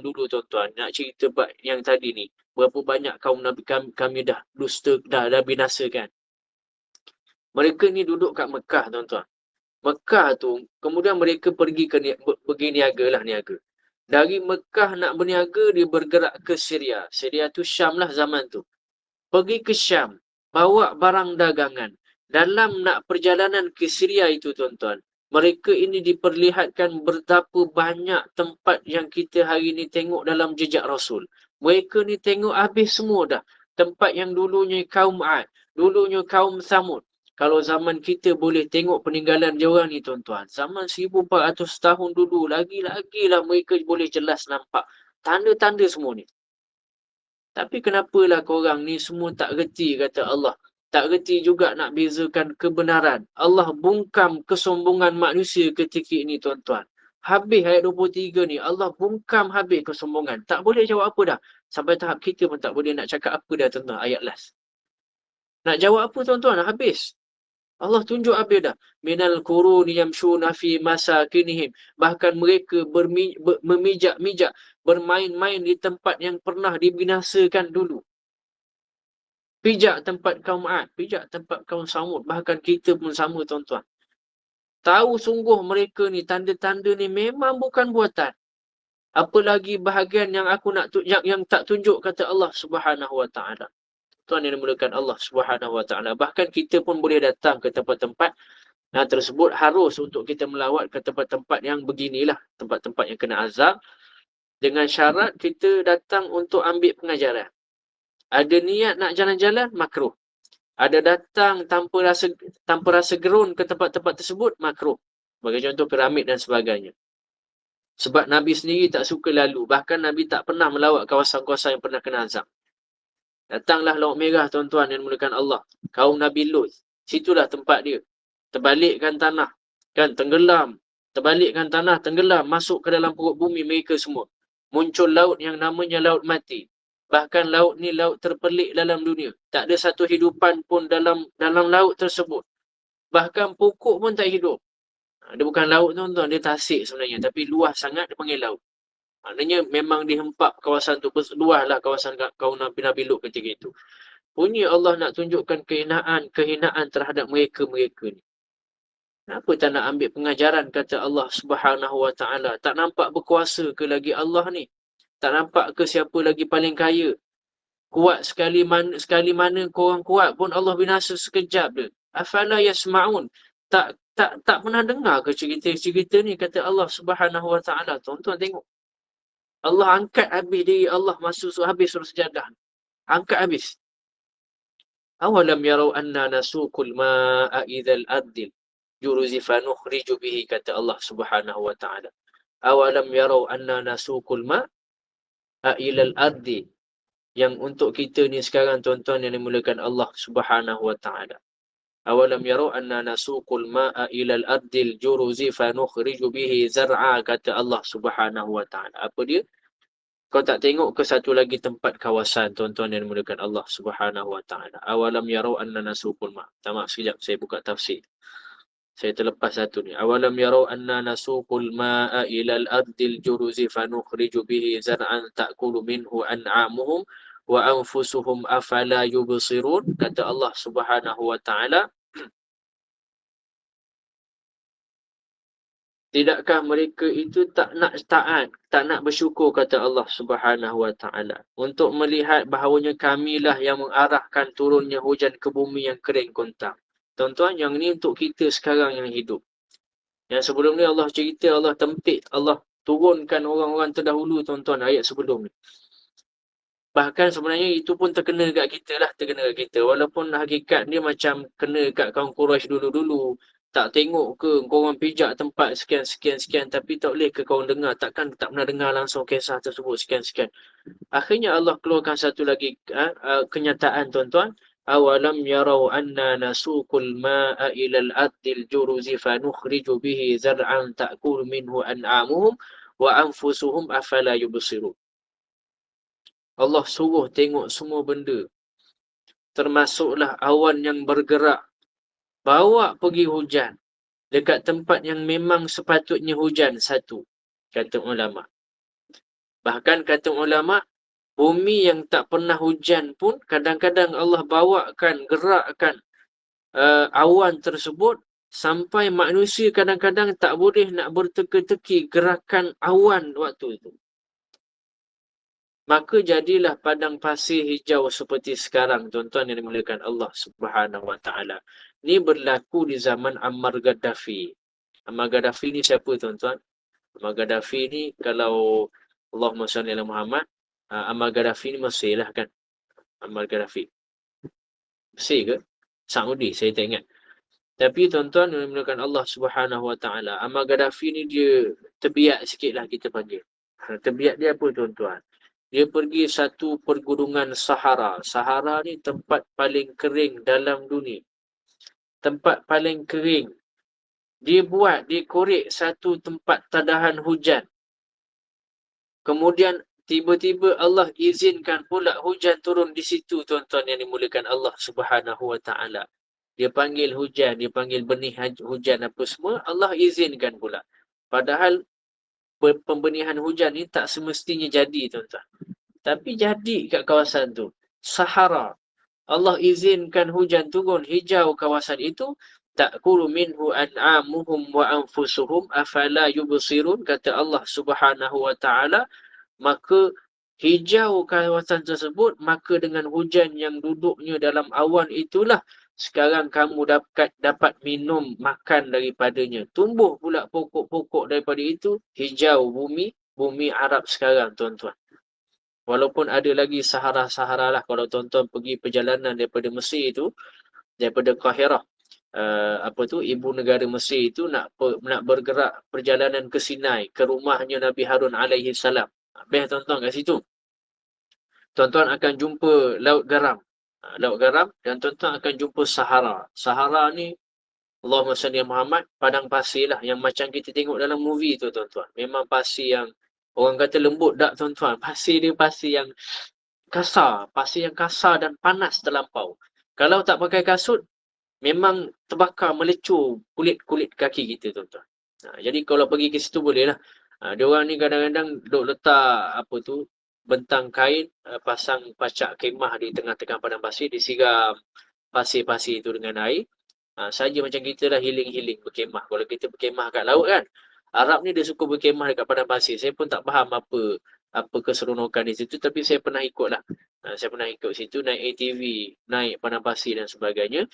dulu tuan-tuan, nak cerita yang tadi ni, berapa banyak kaum Nabi kami dah dusta, dah binasakan. Mereka ni duduk kat Mekah tuan-tuan. Mekah tu, kemudian mereka pergi niaga. Dari Mekah nak berniaga, dia bergerak ke Syria. Syria tu Syam lah zaman tu. Pergi ke Syam, bawa barang dagangan. Dalam nak perjalanan ke Syria itu tuan-tuan, mereka ini diperlihatkan betapa banyak tempat yang kita hari ni tengok dalam jejak Rasul. Mereka ni tengok habis semua dah. Tempat yang dulunya kaum Ad, dulunya kaum Samud. Kalau zaman kita boleh tengok peninggalan dia orang ni tuan-tuan. Zaman 1400 tahun dulu, lagi-lagilah mereka boleh jelas nampak. Tanda-tanda semua ni. Tapi kenapalah korang ni semua tak reti, kata Allah. Tak reti juga nak bezakan kebenaran. Allah bungkam kesombongan manusia ketika ini tuan-tuan. Habis ayat 23 ni, Allah bungkam habis kesombongan. Tak boleh jawab apa dah. Sampai tahap kita pun tak boleh nak cakap apa dah tentang ayat last. Nak jawab apa tuan-tuan? Habis. Allah tunjuk habis dah. Minal quruni yamshuna fi masakinihim. Bahkan mereka memijak-mijak, bermain-main di tempat yang pernah dibinasakan dulu. Pijak tempat kaum Ad, pijak tempat kaum Samud. Bahkan kita pun sama tuan-tuan. Tahu sungguh mereka ni, tanda-tanda ni memang bukan buatan. Apalagi bahagian yang aku nak yang tak tunjuk kata Allah Subhanahu Wa Taala. Tuan yang dimulakan Allah Subhanahu Wa Taala. Bahkan kita pun boleh datang ke tempat-tempat tersebut, harus untuk kita melawat ke tempat-tempat yang beginilah, tempat-tempat yang kena azab, dengan syarat kita datang untuk ambil pengajaran. Ada niat nak jalan-jalan, makruh. Ada datang tanpa rasa gerun ke tempat-tempat tersebut, makruh. Bagi contoh piramid dan sebagainya. Sebab Nabi sendiri tak suka lalu. Bahkan Nabi tak pernah melawat kawasan-kawasan yang pernah kena azab. Datanglah Laut Merah tuan-tuan yang dimulakan Allah. Kaum Nabi Lut. Situlah tempat dia. Terbalikkan tanah. Kan, tenggelam. Terbalikkan tanah, tenggelam. Masuk ke dalam perut bumi mereka semua. Muncul laut yang namanya Laut Mati. Bahkan laut ni laut terpelik dalam dunia. Tak ada satu hidupan pun dalam laut tersebut. Bahkan pokok pun tak hidup. Dia bukan laut tuan-tuan, dia tasik sebenarnya. Tapi luas sangat, dia panggil laut. Maknanya memang dihempap kawasan tu. Luaslah kawasan kaum Nabi Lut ketika itu. Punya Allah nak tunjukkan kehinaan terhadap mereka ni. Kenapa tak nak ambil pengajaran kata Allah Subhanahu Wa Taala? Tak nampak berkuasa ke lagi Allah ni? Tak nampak ke siapa lagi paling kaya? Kuat sekali mana korang kuat pun Allah binasa sekejap dia. Afala yasma'un. Tak pernah dengar ke cerita-cerita ni kata Allah Subhanahu Wa Taala. Tuan-tuan tengok. Allah angkat habis diri Allah masuk habis surah sejadah. Angkat habis. Awalam yarau anna nasukul ma'a idzal ardil juruzi fanukhriju bihi, kata Allah Subhanahu Wa Taala. Awalam yarau anna nasukul ma'a ilal ardi, yang untuk kita ni sekarang tuan-tuan yang dimulakan Allah Subhanahu Wa Taala. Awalam yarau anna nasukul ma'a ilal ardil juruzi fanukhriju bihi zar'a, kata Allah Subhanahu Wa Taala. Apa dia? Kau tak tengok ke satu lagi tempat kawasan tuan-tuan yang dimulakan Allah Subhanahu Wa Taala. Awalam yarau anna nasukul ma'. Tamak sekejap saya buka tafsir. Saya terlepas satu ni. Awalam yarau anna nasuqul ma'a ilal ardil juruzi fanukhriju bihi zar'an ta'kulu minhu an'amuhum wa anfusuhum afala yubsirun. Kata Allah Subhanahu Wa Taala, tidakkah mereka itu tak nak taat, tak nak bersyukur, kata Allah Subhanahu Wa Taala, untuk melihat bahawanya kamilah yang mengarahkan turunnya hujan ke bumi yang kering kontang. Tuan-tuan, yang ni untuk kita sekarang yang hidup. Yang sebelum ni Allah cerita, Allah tempit, Allah turunkan orang-orang terdahulu tuan-tuan, ayat sebelum ni. Bahkan sebenarnya itu pun terkena kat kita lah, terkena kat kita. Walaupun hakikat dia macam kena kat kaum Quraisy dulu-dulu. Tak tengok ke korang pijak tempat sekian-sekian, tapi tak boleh ke korang dengar. Takkan tak pernah dengar langsung kisah tersebut sekian-sekian. Akhirnya Allah keluarkan satu lagi kenyataan tuan-tuan. Awalam yarau anna nasukul ma'a ilal ardil juruzi fanukhriju bihi zar'an ta'kul minhu an'amuhum wa anfusuhum afala yubsirun. Allah suruh tengok semua benda. Termasuklah awan yang bergerak. Bawa pergi hujan. Dekat tempat yang memang sepatutnya hujan satu. Kata ulama. Bahkan kata ulama, bumi yang tak pernah hujan pun kadang-kadang Allah bawakan, gerakkan awan tersebut sampai manusia kadang-kadang tak boleh nak berteka-teki gerakan awan waktu itu. Maka jadilah padang pasir hijau seperti sekarang tuan-tuan yang dimuliakan Allah Subhanahu Wa Taala. Ini berlaku di zaman Ammar Gaddafi. Ammar Gaddafi ni siapa tuan-tuan? Ammar Gaddafi ni kalau Allahumma salli ala Muhammad, Ammar Gaddafi ni Mesir lah kan? Ammar Gaddafi. Mesir ke? Saudi, saya tak ingat. Tapi tuan-tuan yang dimuliakan Allah Subhanahu Wa Taala, Ammar Gaddafi ni dia terbiak sikit lah kita panggil. Terbiak dia apa tuan-tuan? Dia pergi satu pergunungan Sahara. Sahara ni tempat paling kering dalam dunia. Tempat paling kering. Dia korek satu tempat tadahan hujan. Kemudian tiba-tiba Allah izinkan pula hujan turun di situ, tuan-tuan yang dimuliakan Allah Subhanahu wa taala. Dia panggil hujan, dia panggil benih hujan apa semua, Allah izinkan pula. Padahal pembenihan hujan ni tak semestinya jadi, tuan-tuan. Tapi jadi kat kawasan tu. Sahara. Allah izinkan hujan turun, hijau kawasan itu. Ta'kulu minhu an'amuhum wa anfusuhum afala yubsirun, kata Allah Subhanahu wa taala. Maka hijau kawasan tersebut, maka dengan hujan yang duduknya dalam awan itulah sekarang kamu dapat minum makan daripadanya. Tumbuh pula pokok-pokok daripada itu, hijau bumi Arab sekarang, tuan-tuan. Walaupun ada lagi Sahara-Sahara lah, kalau tuan-tuan pergi perjalanan daripada Mesir itu, daripada Kahirah, ibu negara Mesir itu nak bergerak perjalanan ke Sinai, ke rumahnya Nabi Harun alaihi salam. Best tuan-tuan kat situ. Tuan-tuan akan jumpa Laut Garam. Laut Garam, dan tuan-tuan akan jumpa Sahara. Sahara ni, Allahumma salli Muhammad, padang pasir lah, yang macam kita tengok dalam movie tu, tuan-tuan. Memang pasir yang, orang kata lembut tak, tuan-tuan. Pasir dia pasir yang kasar. Pasir yang kasar dan panas terlampau. Kalau tak pakai kasut, memang terbakar, melecur kulit-kulit kaki kita, tuan-tuan. Jadi kalau pergi ke situ boleh lah. Diorang ni kadang-kadang duk letak bentang kain, pasang pacak kemah di tengah-tengah padang pasir, disiram pasir-pasir itu dengan air. Saja macam kita lah healing-healing berkemah. Kalau kita berkemah kat laut kan, Arab ni dia suka berkemah dekat padang pasir. Saya pun tak faham apa keseronokan di situ, tapi saya pernah ikut lah. Saya pernah ikut situ, naik ATV, naik padang pasir dan sebagainya.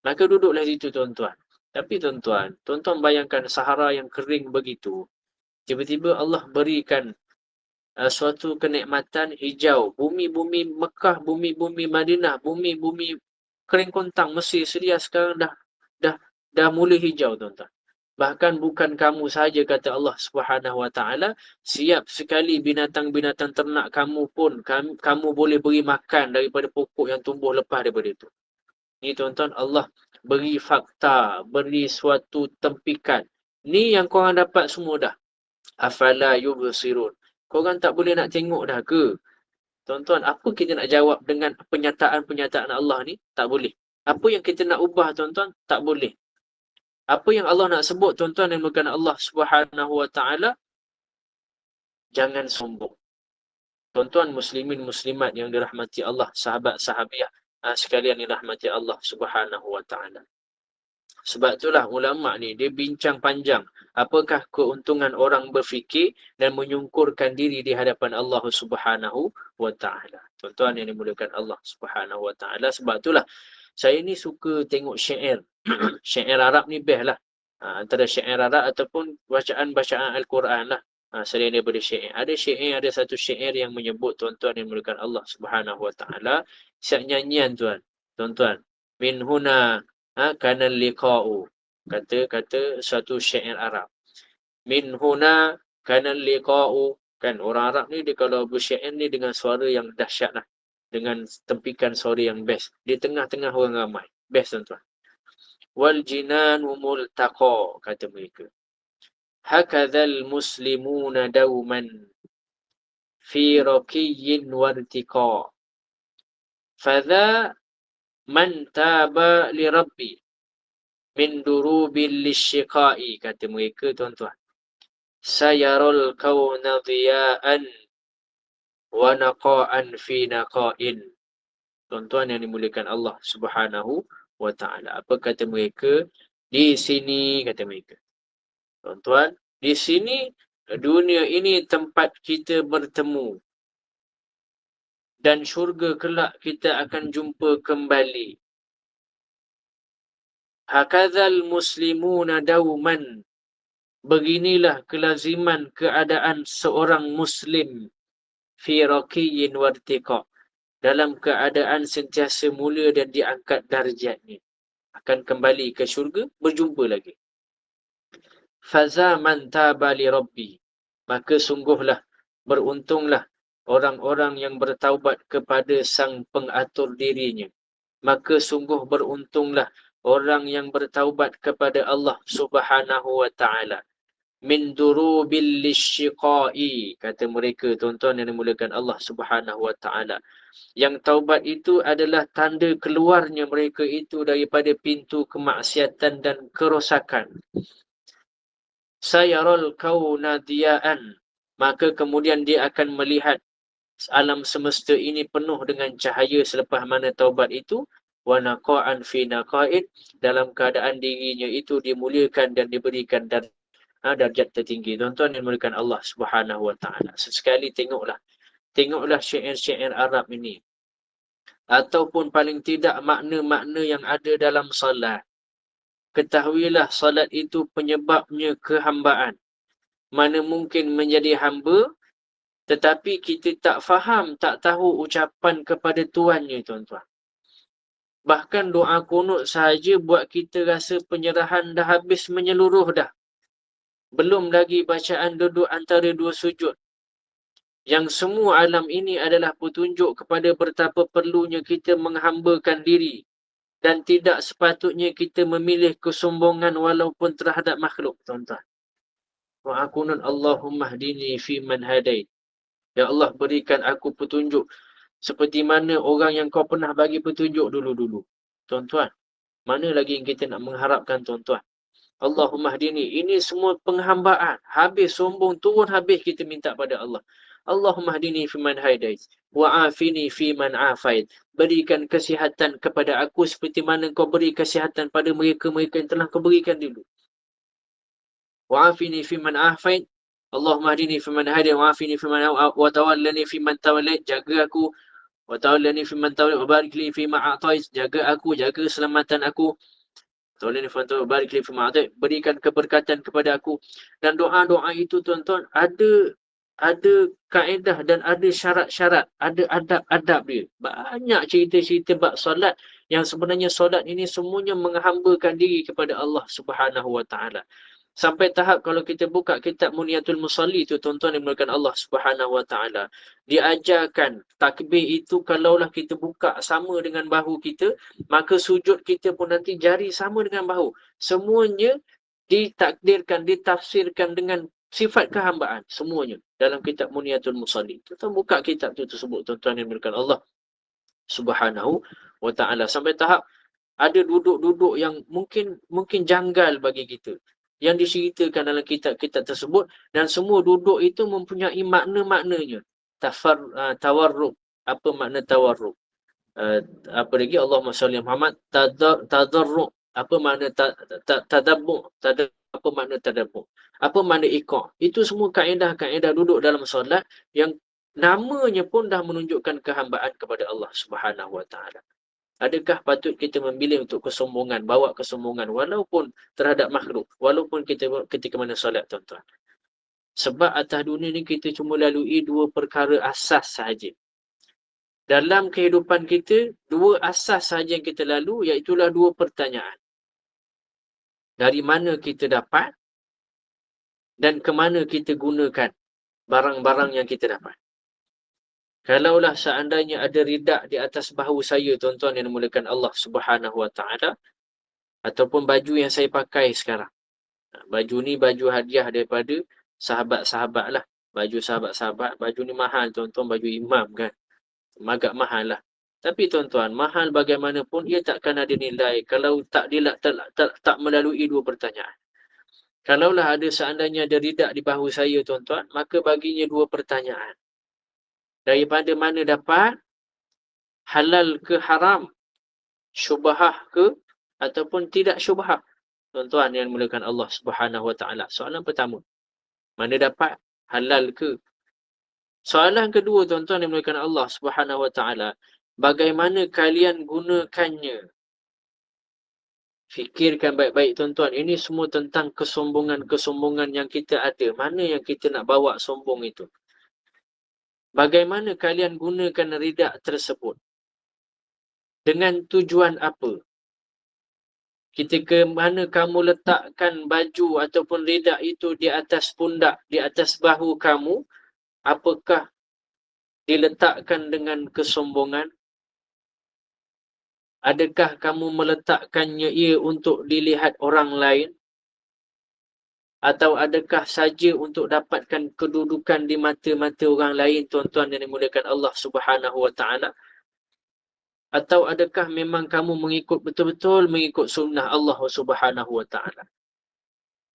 Maka duduklah situ, tuan-tuan. Tapi tuan-tuan bayangkan Sahara yang kering begitu. Tiba-tiba Allah berikan suatu kenikmatan hijau. Bumi-bumi Mekah, bumi-bumi Madinah, bumi-bumi kering kontang Mesir sedia sekarang dah mula hijau, tuan-tuan. Bahkan bukan kamu sahaja, kata Allah Subhanahu wa taala, siap sekali binatang-binatang ternak kamu pun kamu boleh beri makan daripada pokok yang tumbuh lepas daripada itu. Ni tuan-tuan, Allah beri fakta, beri suatu tempikan. Ni yang korang dapat semua dah. Afala yubsirun. Korang tak boleh nak tengok dah ke? Tuan-tuan, apa kita nak jawab dengan penyataan-penyataan Allah ni? Tak boleh. Apa yang kita nak ubah, tuan-tuan? Tak boleh. Apa yang Allah nak sebut, tuan-tuan, yang bukan Allah Subhanahu wa taala, jangan sombong. Tuan-tuan muslimin muslimat yang dirahmati Allah, sahabat-sahabiah sekalian dirahmati Allah Subhanahu wa taala. Sebab itulah ulama ni dia bincang panjang apakah keuntungan orang berfikir dan menyungkurkan diri di hadapan Allah Subhanahu wa taala. Tuan-tuan yang dimuliakan Allah Subhanahu wa taala, sebab itulah saya ni suka tengok syair. Syair Arab ni best lah. Antara syair Arab ataupun bacaan-bacaan Al-Quran lah. Selain daripada syair. Ada satu syair yang menyebut, tuan-tuan yang dimuliakan Allah Subhanahu wa taala, siap nyanyian tuan-tuan. Min huna kana liqa'u, kata satu syair Arab. Min huna kana liqa'u, kan orang Arab ni dia kalau bersyair ni dengan suara yang dahsyat lah, dengan tempikan suara yang best di tengah-tengah orang ramai. Best, tuan-tuan. Wal jinanu multaqa, kata mereka. Hakadzal muslimuna dauman fi raqiyyin wartiqa. Fadha man taba li rabbi min durubil lisyiqai, kata mereka, tuan-tuan. Sayarul kauna dhiya'an wa naqa'an fi naqa'in. Tuan-tuan yang dimuliakan Allah Subhanahu wa taala. Apa kata mereka? Di sini, kata mereka, tuan-tuan, di sini dunia ini tempat kita bertemu, dan syurga kelak kita akan jumpa kembali. Hakadzal muslimuna dauman, beginilah kelaziman keadaan seorang muslim, fi raqiyyin wartiqa, dalam keadaan sentiasa mulia dan diangkat darjatnya. Akan kembali ke syurga, berjumpa lagi. Faza man taba li rabbi, maka sungguhlah, beruntunglah orang-orang yang bertaubat kepada sang pengatur dirinya. Maka sungguh beruntunglah orang yang bertaubat kepada Allah Subhanahu wa taala. min durubil lisyiqai, kata mereka tuan-tuan yang dimuliakan Allah Subhanahu wa taala. Yang taubat itu adalah tanda keluarnya mereka itu daripada pintu kemaksiatan dan kerosakan. Sayarul kauna diyaan, maka kemudian dia akan melihat alam semesta ini penuh dengan cahaya selepas mana taubat itu, wa naqa'an fi naqa'id, dalam keadaan dirinya itu dimuliakan dan diberikan darjat tertinggi. Tuan-tuan yang dimuliakan Allah Subhanahu wa taala. Sesekali tengoklah syair-syair Arab ini, ataupun paling tidak makna-makna yang ada dalam salat. Ketahuilah salat itu penyebabnya kehambaan. Mana mungkin menjadi hamba tetapi kita tak faham, tak tahu ucapan kepada Tuannya, tuan-tuan. Bahkan doa kunut sahaja buat kita rasa penyerahan dah habis menyeluruh dah. Belum lagi bacaan duduk antara dua sujud. Yang semua alam ini adalah petunjuk kepada betapa perlunya kita menghambakan diri. Dan tidak sepatutnya kita memilih kesombongan walaupun terhadap makhluk, tuan-tuan. Doa kunut Allahumma hdini fi man hadait. Ya Allah, berikan aku petunjuk seperti mana orang yang kau pernah bagi petunjuk dulu-dulu. Tuan-tuan, mana lagi yang kita nak mengharapkan, tuan-tuan? Allahumma hdini. Ini semua penghambaan. Habis sombong, turun habis kita minta pada Allah. Allahumma hdini fiman hadait. Wa'afini fiman afait. Berikan kesihatan kepada aku seperti mana kau beri kesihatan pada mereka-mereka yang telah kau berikan dulu. Wa'afini fiman afait. Allahumma hdini fiman hadait. Wa'afini fiman wa tawallani fiman tawallait. Jaga aku. Wa tawallani fiman tawallait. Wa barik li fima a'tait. Jaga aku, jaga keselamatan aku. Tolong fanto barik li fi ma'atik, berikan keberkatan kepada aku. Dan doa-doa itu, tuan-tuan, ada kaedah dan ada syarat-syarat, ada adab-adab dia. Banyak cerita-cerita bab solat yang sebenarnya solat ini semuanya menghambakan diri kepada Allah Subhanahu wa taala. Sampai tahap kalau kita buka kitab Muniyatul Musalli itu, tuan-tuan yang dimuliakan Allah Subhanahu wa taala, diajarkan takbir itu kalaulah kita buka sama dengan bahu kita, maka sujud kita pun nanti jari sama dengan bahu. Semuanya ditakdirkan, ditafsirkan dengan sifat kehambaan. Semuanya dalam kitab Muniyatul Musalli. Tuan-tuan buka kitab itu tersebut, tuan-tuan yang dimuliakan Allah Subhanahu wa taala. Sampai tahap ada duduk-duduk yang mungkin janggal bagi kita yang diceritakan dalam kitab-kitab tersebut, dan semua duduk itu mempunyai makna-maknanya. Tawarruk. Apa makna tawarruk? Apa lagi? Allahumma salli Muhammad. Tadarruk. Apa makna tadabbur? Apa makna tadabbur? Apa makna iqa'? Itu semua kaedah-kaedah duduk dalam solat yang namanya pun dah menunjukkan kehambaan kepada Allah Subhanahu wa taala. Adakah patut kita memilih untuk kesombongan, bawa kesombongan walaupun terhadap makhluk, walaupun kita ketika mana solat, tuan-tuan? Sebab atas dunia ni kita cuma lalui dua perkara asas sahaja. Dalam kehidupan kita, dua asas sahaja yang kita lalu, iaitulah dua pertanyaan. Dari mana kita dapat dan ke mana kita gunakan barang-barang yang kita dapat. Kalaulah seandainya ada ridak di atas bahu saya, tuan-tuan yang dimuliakan Allah Subhanahu wa taala, ataupun baju yang saya pakai sekarang. Baju ni baju hadiah daripada sahabat-sahabat lah. Baju sahabat-sahabat, baju ni mahal, tuan-tuan, baju imam kan. Agak mahal lah. Tapi tuan-tuan, mahal bagaimanapun ia takkan ada nilai kalau tak melalui dua pertanyaan. Kalaulah seandainya ada ridak di bahu saya, tuan-tuan, maka baginya dua pertanyaan. Daripada mana dapat, halal ke haram, syubhah ke ataupun tidak syubhah. Tuan-tuan yang dimuliakan Allah Subhanahu wa taala. Soalan pertama, mana dapat, halal ke? Soalan kedua, tuan-tuan yang dimuliakan Allah Subhanahu wa taala, bagaimana kalian gunakannya? Fikirkan baik-baik, tuan-tuan. Ini semua tentang kesombongan-kesombongan yang kita ada. Mana yang kita nak bawa sombong itu? Bagaimana kalian gunakan ridak tersebut? Dengan tujuan apa? Ketika mana kamu letakkan baju ataupun ridak itu di atas pundak, di atas bahu kamu, apakah diletakkan dengan kesombongan? Adakah kamu meletakkannya ia untuk dilihat orang lain? Atau adakah saja untuk dapatkan kedudukan di mata-mata orang lain, tuan-tuan yang dimuliakan Allah Subhanahu wa taala? Atau adakah memang kamu mengikut betul-betul mengikut sunnah Allah Subhanahu wa taala?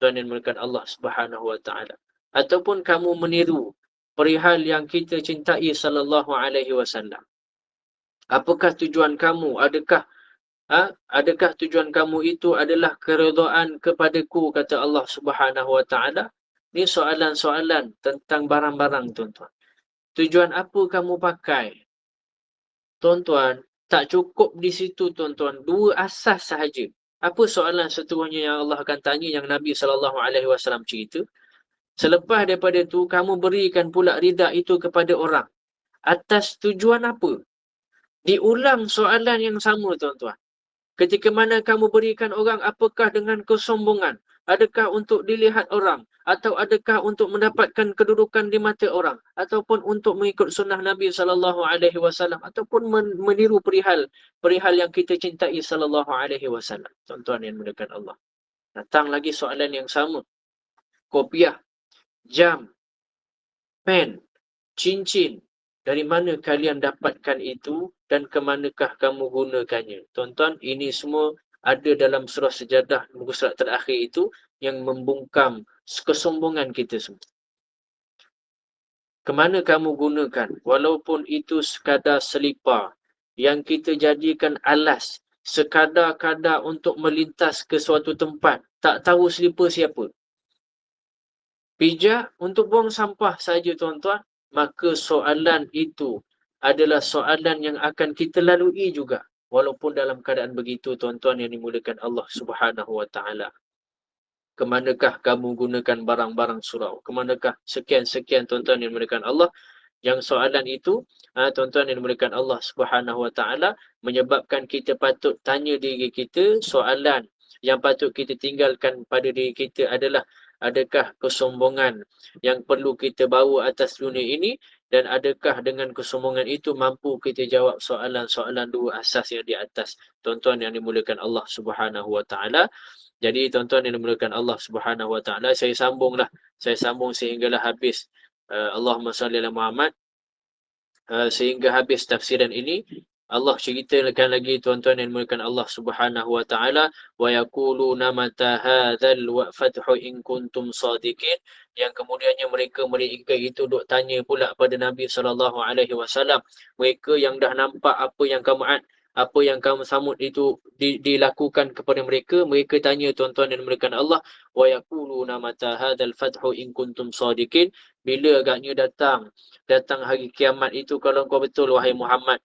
Tuan yang dimuliakan Allah Subhanahu wa taala. Ataupun kamu meniru perihal yang kita cintai sallallahu alaihi wasallam. Apakah tujuan kamu? Adakah tujuan kamu itu adalah keredaan kepadaku, kata Allah Subhanahu wa taala? Ini soalan-soalan tentang barang-barang, tuan-tuan. Tujuan apa kamu pakai? Tuan-tuan, tak cukup di situ, tuan-tuan. Dua asas sahaja. Apa soalan seterusnya yang Allah akan tanya, yang Nabi SAW cerita? Selepas daripada itu, kamu berikan pula rida itu kepada orang. Atas tujuan apa? Diulang soalan yang sama, tuan-tuan. Ketika mana kamu berikan orang, apakah dengan kesombongan? Adakah untuk dilihat orang? Atau adakah untuk mendapatkan kedudukan di mata orang? Ataupun untuk mengikut sunnah Nabi SAW? Ataupun meniru perihal yang kita cintai SAW? Tuan-tuan yang dimuliakan Allah. Datang lagi soalan yang sama. Kopiah, jam, pen, cincin. Dari mana kalian dapatkan itu dan ke manakah kamu gunakannya? Tuan-tuan, ini semua ada dalam surah Sejadah, muka surat terakhir itu, yang membungkam kesombongan kita semua. Kemana kamu gunakan? Walaupun itu sekadar selipar yang kita jadikan alas, sekadar-kadar untuk melintas ke suatu tempat, tak tahu selipar siapa. Pijak untuk buang sampah saja, tuan-tuan. Maka soalan itu adalah soalan yang akan kita lalui juga. Walaupun dalam keadaan begitu, tuan-tuan yang dimuliakan Allah Subhanahu wa taala. Kemanakah kamu gunakan barang-barang surau? Kemanakah sekian-sekian, tuan-tuan yang dimuliakan Allah? Yang soalan itu, tuan-tuan yang dimuliakan Allah Subhanahu wa taala, menyebabkan kita patut tanya diri kita soalan yang patut kita tinggalkan pada diri kita adalah, adakah kesombongan yang perlu kita bawa atas dunia ini, dan adakah dengan kesombongan itu mampu kita jawab soalan-soalan dua asas yang di atas, tuan-tuan yang dimuliakan Allah Subhanahu wa taala. Jadi tuan-tuan yang dimuliakan Allah Subhanahu wa taala, saya sambung sehinggalah habis. Allahumma salli ala Muhammad. Sehingga habis tafsiran ini. Allah ceritakan lagi, tuan-tuan yang dimuliakan Allah Subhanahu wa taala, wa yaquluna mata hadzal fathu in kuntum shadiqin. Yang kemudiannya mereka itu duk tanya pula pada Nabi sallallahu alaihi wasallam, mereka yang dah nampak apa yang kamu sambut itu dilakukan kepada mereka. Mereka tanya, tuan-tuan yang dimuliakan Allah, wa yaquluna mata hadzal fathu in kuntum shadiqin. Bila agaknya datang hari kiamat itu, kalau kau betul wahai Muhammad.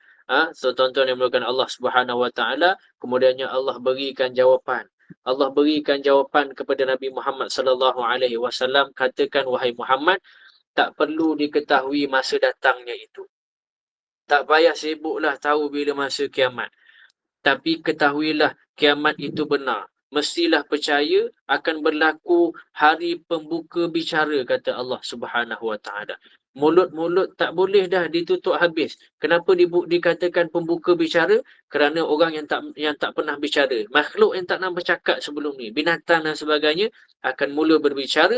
So tuan-tuan yang dimuliakan Allah Subhanahu wa taala, kemudiannya Allah berikan jawapan. Allah berikan jawapan kepada Nabi Muhammad sallallahu alaihi wasallam, katakan wahai Muhammad, tak perlu diketahui masa datangnya itu. Tak payah sibuklah tahu bila masa kiamat. Tapi ketahuilah kiamat itu benar. Mestilah percaya akan berlaku hari pembuka bicara, kata Allah Subhanahu wa taala. Mulut-mulut tak boleh dah ditutup habis. Kenapa dikatakan pembuka bicara? Kerana orang yang tak pernah bicara, makhluk yang tak pernah bercakap sebelum ni, binatang dan sebagainya, akan mula berbicara.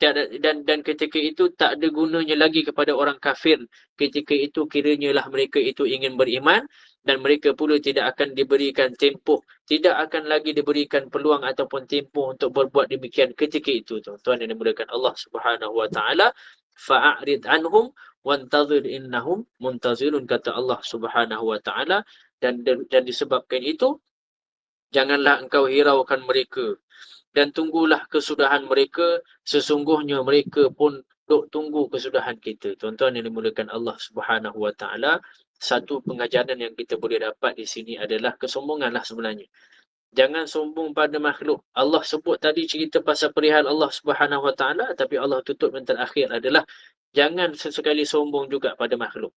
Dan ketika itu tak ada gunanya lagi kepada orang kafir. Ketika itu kiranya lah mereka itu ingin beriman, dan mereka pula tidak akan diberikan tempoh, tidak akan lagi diberikan peluang ataupun tempoh untuk berbuat demikian ketika itu, tuan-tuan yang dimuliakan Allah Subhanahu wa taala. Fa'arid anhum wantazir innahum muntazirun, kata Allah Subhanahu wa taala. Dan disebabkan itu, janganlah engkau hiraukan mereka dan tunggulah kesudahan mereka, sesungguhnya mereka pun duk tunggu kesudahan kita. Tuan-tuan yang dimuliakan Allah Subhanahu wa taala, satu pengajaran yang kita boleh dapat di sini adalah kesombonganlah sebenarnya. Jangan sombong pada makhluk. Allah sebut tadi cerita pasal perihal Allah Subhanahu wa taala, tapi Allah tutup yang terakhir adalah jangan sesekali sombong juga pada makhluk.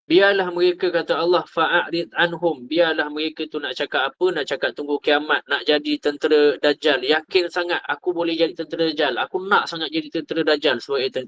Biarlah mereka, kata Allah, fa'arid anhum. Biarlah mereka tu nak cakap apa, nak cakap tunggu kiamat, nak jadi tentera Dajjal. Yakin sangat aku boleh jadi tentera Dajjal. Aku nak sangat jadi tentera Dajjal sebagai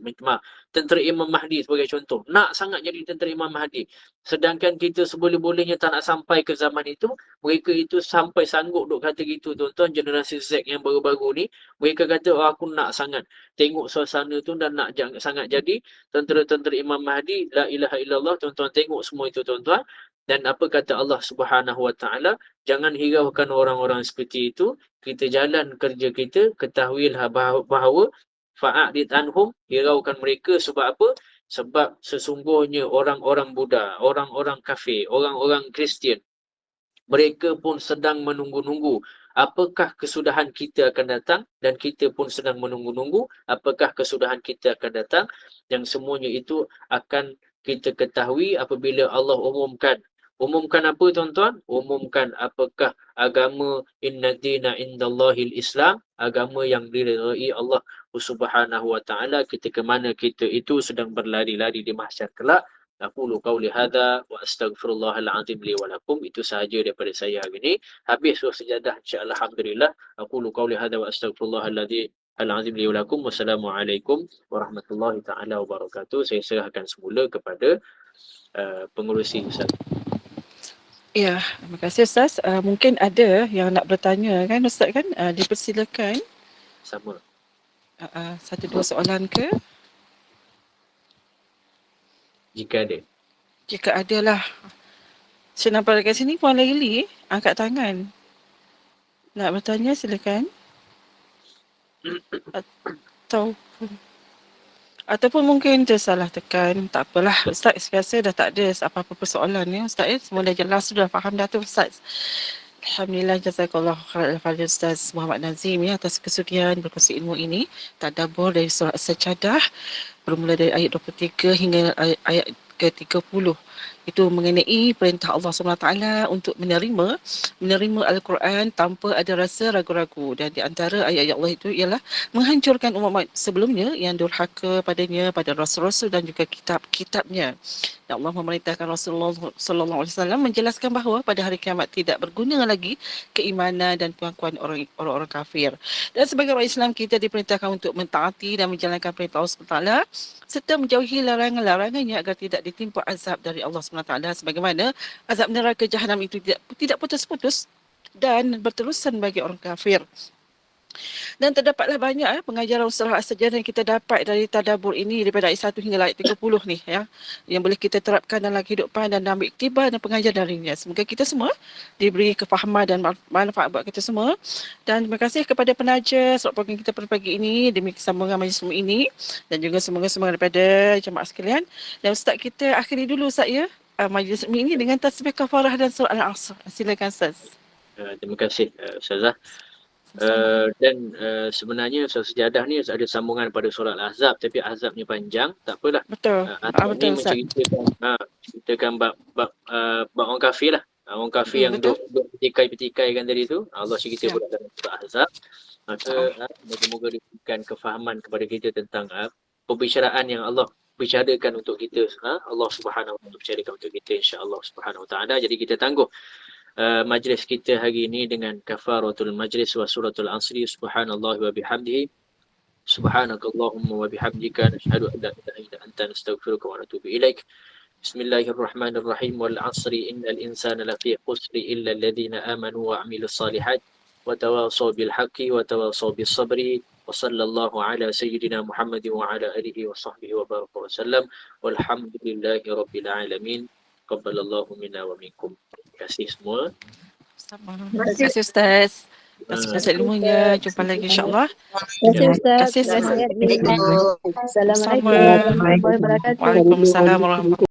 tentera Imam Mahdi sebagai contoh. Nak sangat jadi tentera Imam Mahdi. Sedangkan kita seboleh-bolehnya tak nak sampai ke zaman itu, mereka itu sampai sanggup duk kata gitu, tuan-tuan, generasi Z yang baru-baru ni. Mereka kata, oh, aku nak sangat tengok suasana tu dan nak sangat jadi tentera-tentera Imam Mahdi. La ilaha illallah, tuan-tuan tengok semua itu, tuan-tuan. Dan apa kata Allah Subhanahu Wa Taala, jangan hiraukan orang-orang seperti itu. Kita jalan kerja kita, ketahuilah bahawa fa'arid anhum, hiraukan mereka. Sebab apa? Sebab sesungguhnya orang-orang Buddha, orang-orang kafir, orang-orang Kristian, mereka pun sedang menunggu-nunggu apakah kesudahan kita akan datang, dan kita pun sedang menunggu-nunggu apakah kesudahan kita akan datang. Yang semuanya itu akan kita ketahui apabila Allah umumkan. Umumkan apa, tuan-tuan? Umumkan apakah agama inna dina indallahil Islam, agama yang diridai Allah Subhanahu Wa Taala, ketika mana kita itu sedang berlari-lari di mahsyar kelak. Aqulu qawli hadha wa astaghfirullahal azim li wa lakum. Itu sahaja daripada saya hari ini. Habis surah sejadah, insya-Allah, alhamdulillah. Aqulu qawli hadha wa astaghfirullahal azim li wa lakum. Wassalamualaikum warahmatullahi taala wabarakatuh. Saya serahkan semula kepada pengurusi, Ustaz. Ya, terima kasih Ustaz. Mungkin ada yang nak bertanya kan Ustaz kan? Dipersilakan. Sama. Satu dua soalan ke? Jika ada. Jika ada lah. Saya nampak dekat sini Puan Laili angkat tangan. Nak bertanya silakan. Ataupun mungkin tersalah tekan. Tak apalah Ustaz, saya rasa dah tak ada apa-apa persoalan ya Ustaz ya. Semua dah jelas, sudah faham dah tu Ustaz. Alhamdulillah, jazakallah khairan kepada Ustaz Muhammad Nazim ya atas kesudian berkongsi ilmu ini. Tadabbur dari surah As-Sajdah bermula dari ayat 23 hingga ayat ke-30. Itu mengenai perintah Allah SWT untuk menerima Al-Quran tanpa ada rasa ragu-ragu. Dan di antara ayat-ayat Allah itu ialah menghancurkan umat sebelumnya yang durhaka padanya, pada Rasul-Rasul dan juga kitab-kitabnya. Dan Allah memerintahkan Rasulullah SAW menjelaskan bahawa pada hari kiamat tidak berguna lagi keimanan dan pengakuan orang-orang kafir. Dan sebagai orang Islam, kita diperintahkan untuk mentaati dan menjalankan perintah Allah SWT serta menjauhi larangan-larangannya agar tidak ditimpa azab dari Allah SWT, sebagaimana azab neraka Jahannam itu tidak putus-putus dan berterusan bagi orang kafir. Dan terdapatlah banyak pengajaran surah As-Sajdah yang kita dapat dari tadabbur ini daripada ayat 1 hingga ayat 30 ni ya, yang boleh kita terapkan dalam kehidupan dan ambil iktibar dan pengajaran darinya. Semoga kita semua diberi kefahaman dan manfaat buat kita semua. Dan terima kasih kepada penaja slot program kita pada pagi ini demi kesambungan majlis ini, dan juga semoga-semoga daripada jemaah sekalian. Dan Ustaz kita akhiri dulu Ustaz ya majlis ini dengan tasbih kafarah dan surah Al-Asr. Silakan Ustaz. Terima kasih Ustazah. Dan sebenarnya surah Sejadah ni ada sambungan pada surah Al-Ahzab, tapi Ahzabnya panjang, tak apalah. Betul. Ahzab ni menceritakan bab orang kafir lah. Orang kafir yang duk petikai-petikaikan tadi tu, Allah cerita pula dalam surah Ahzab. Maka moga-moga diberikan kefahaman kepada kita tentang pembicaraan yang Allah bicarakan untuk kita, Allah Subhanahu Wa Taala bicarakan untuk kita, insya-Allah Subhanahu Wa Taala. Jadi kita tangguh majlis kita hari ini dengan kafaratul majlis wa suratul asri. Subhanallah wa bihamdihi, subhanakallahumma wa bihamdika, nashhadu an la ilaha illa anta, nastaghfiruka wa natubu ilaik. Bismillahirrahmanirrahim. Wal asri innal insana lafi khusri illa alladhina amanu wa amilus salihat wa tawasaw bil haqqi wa tawasaw bis sabri. Wa sallallahu ala sayyidina Muhammad wa ala alihi wa sahbihi wa baraka wa sallam. Walhamdulillahi rabbil alamin. Qabbalallahu minna wa minkum. Terima kasih semua. Terima kasih Ustaz. Terima kasih ilmunya. Jumpa lagi insya-Allah. Terima kasih Ustaz. Terima kasih. Assalamualaikum warahmatullahi wabarakatuh. Waalaikumsalam warahmatullahi wabarakatuh.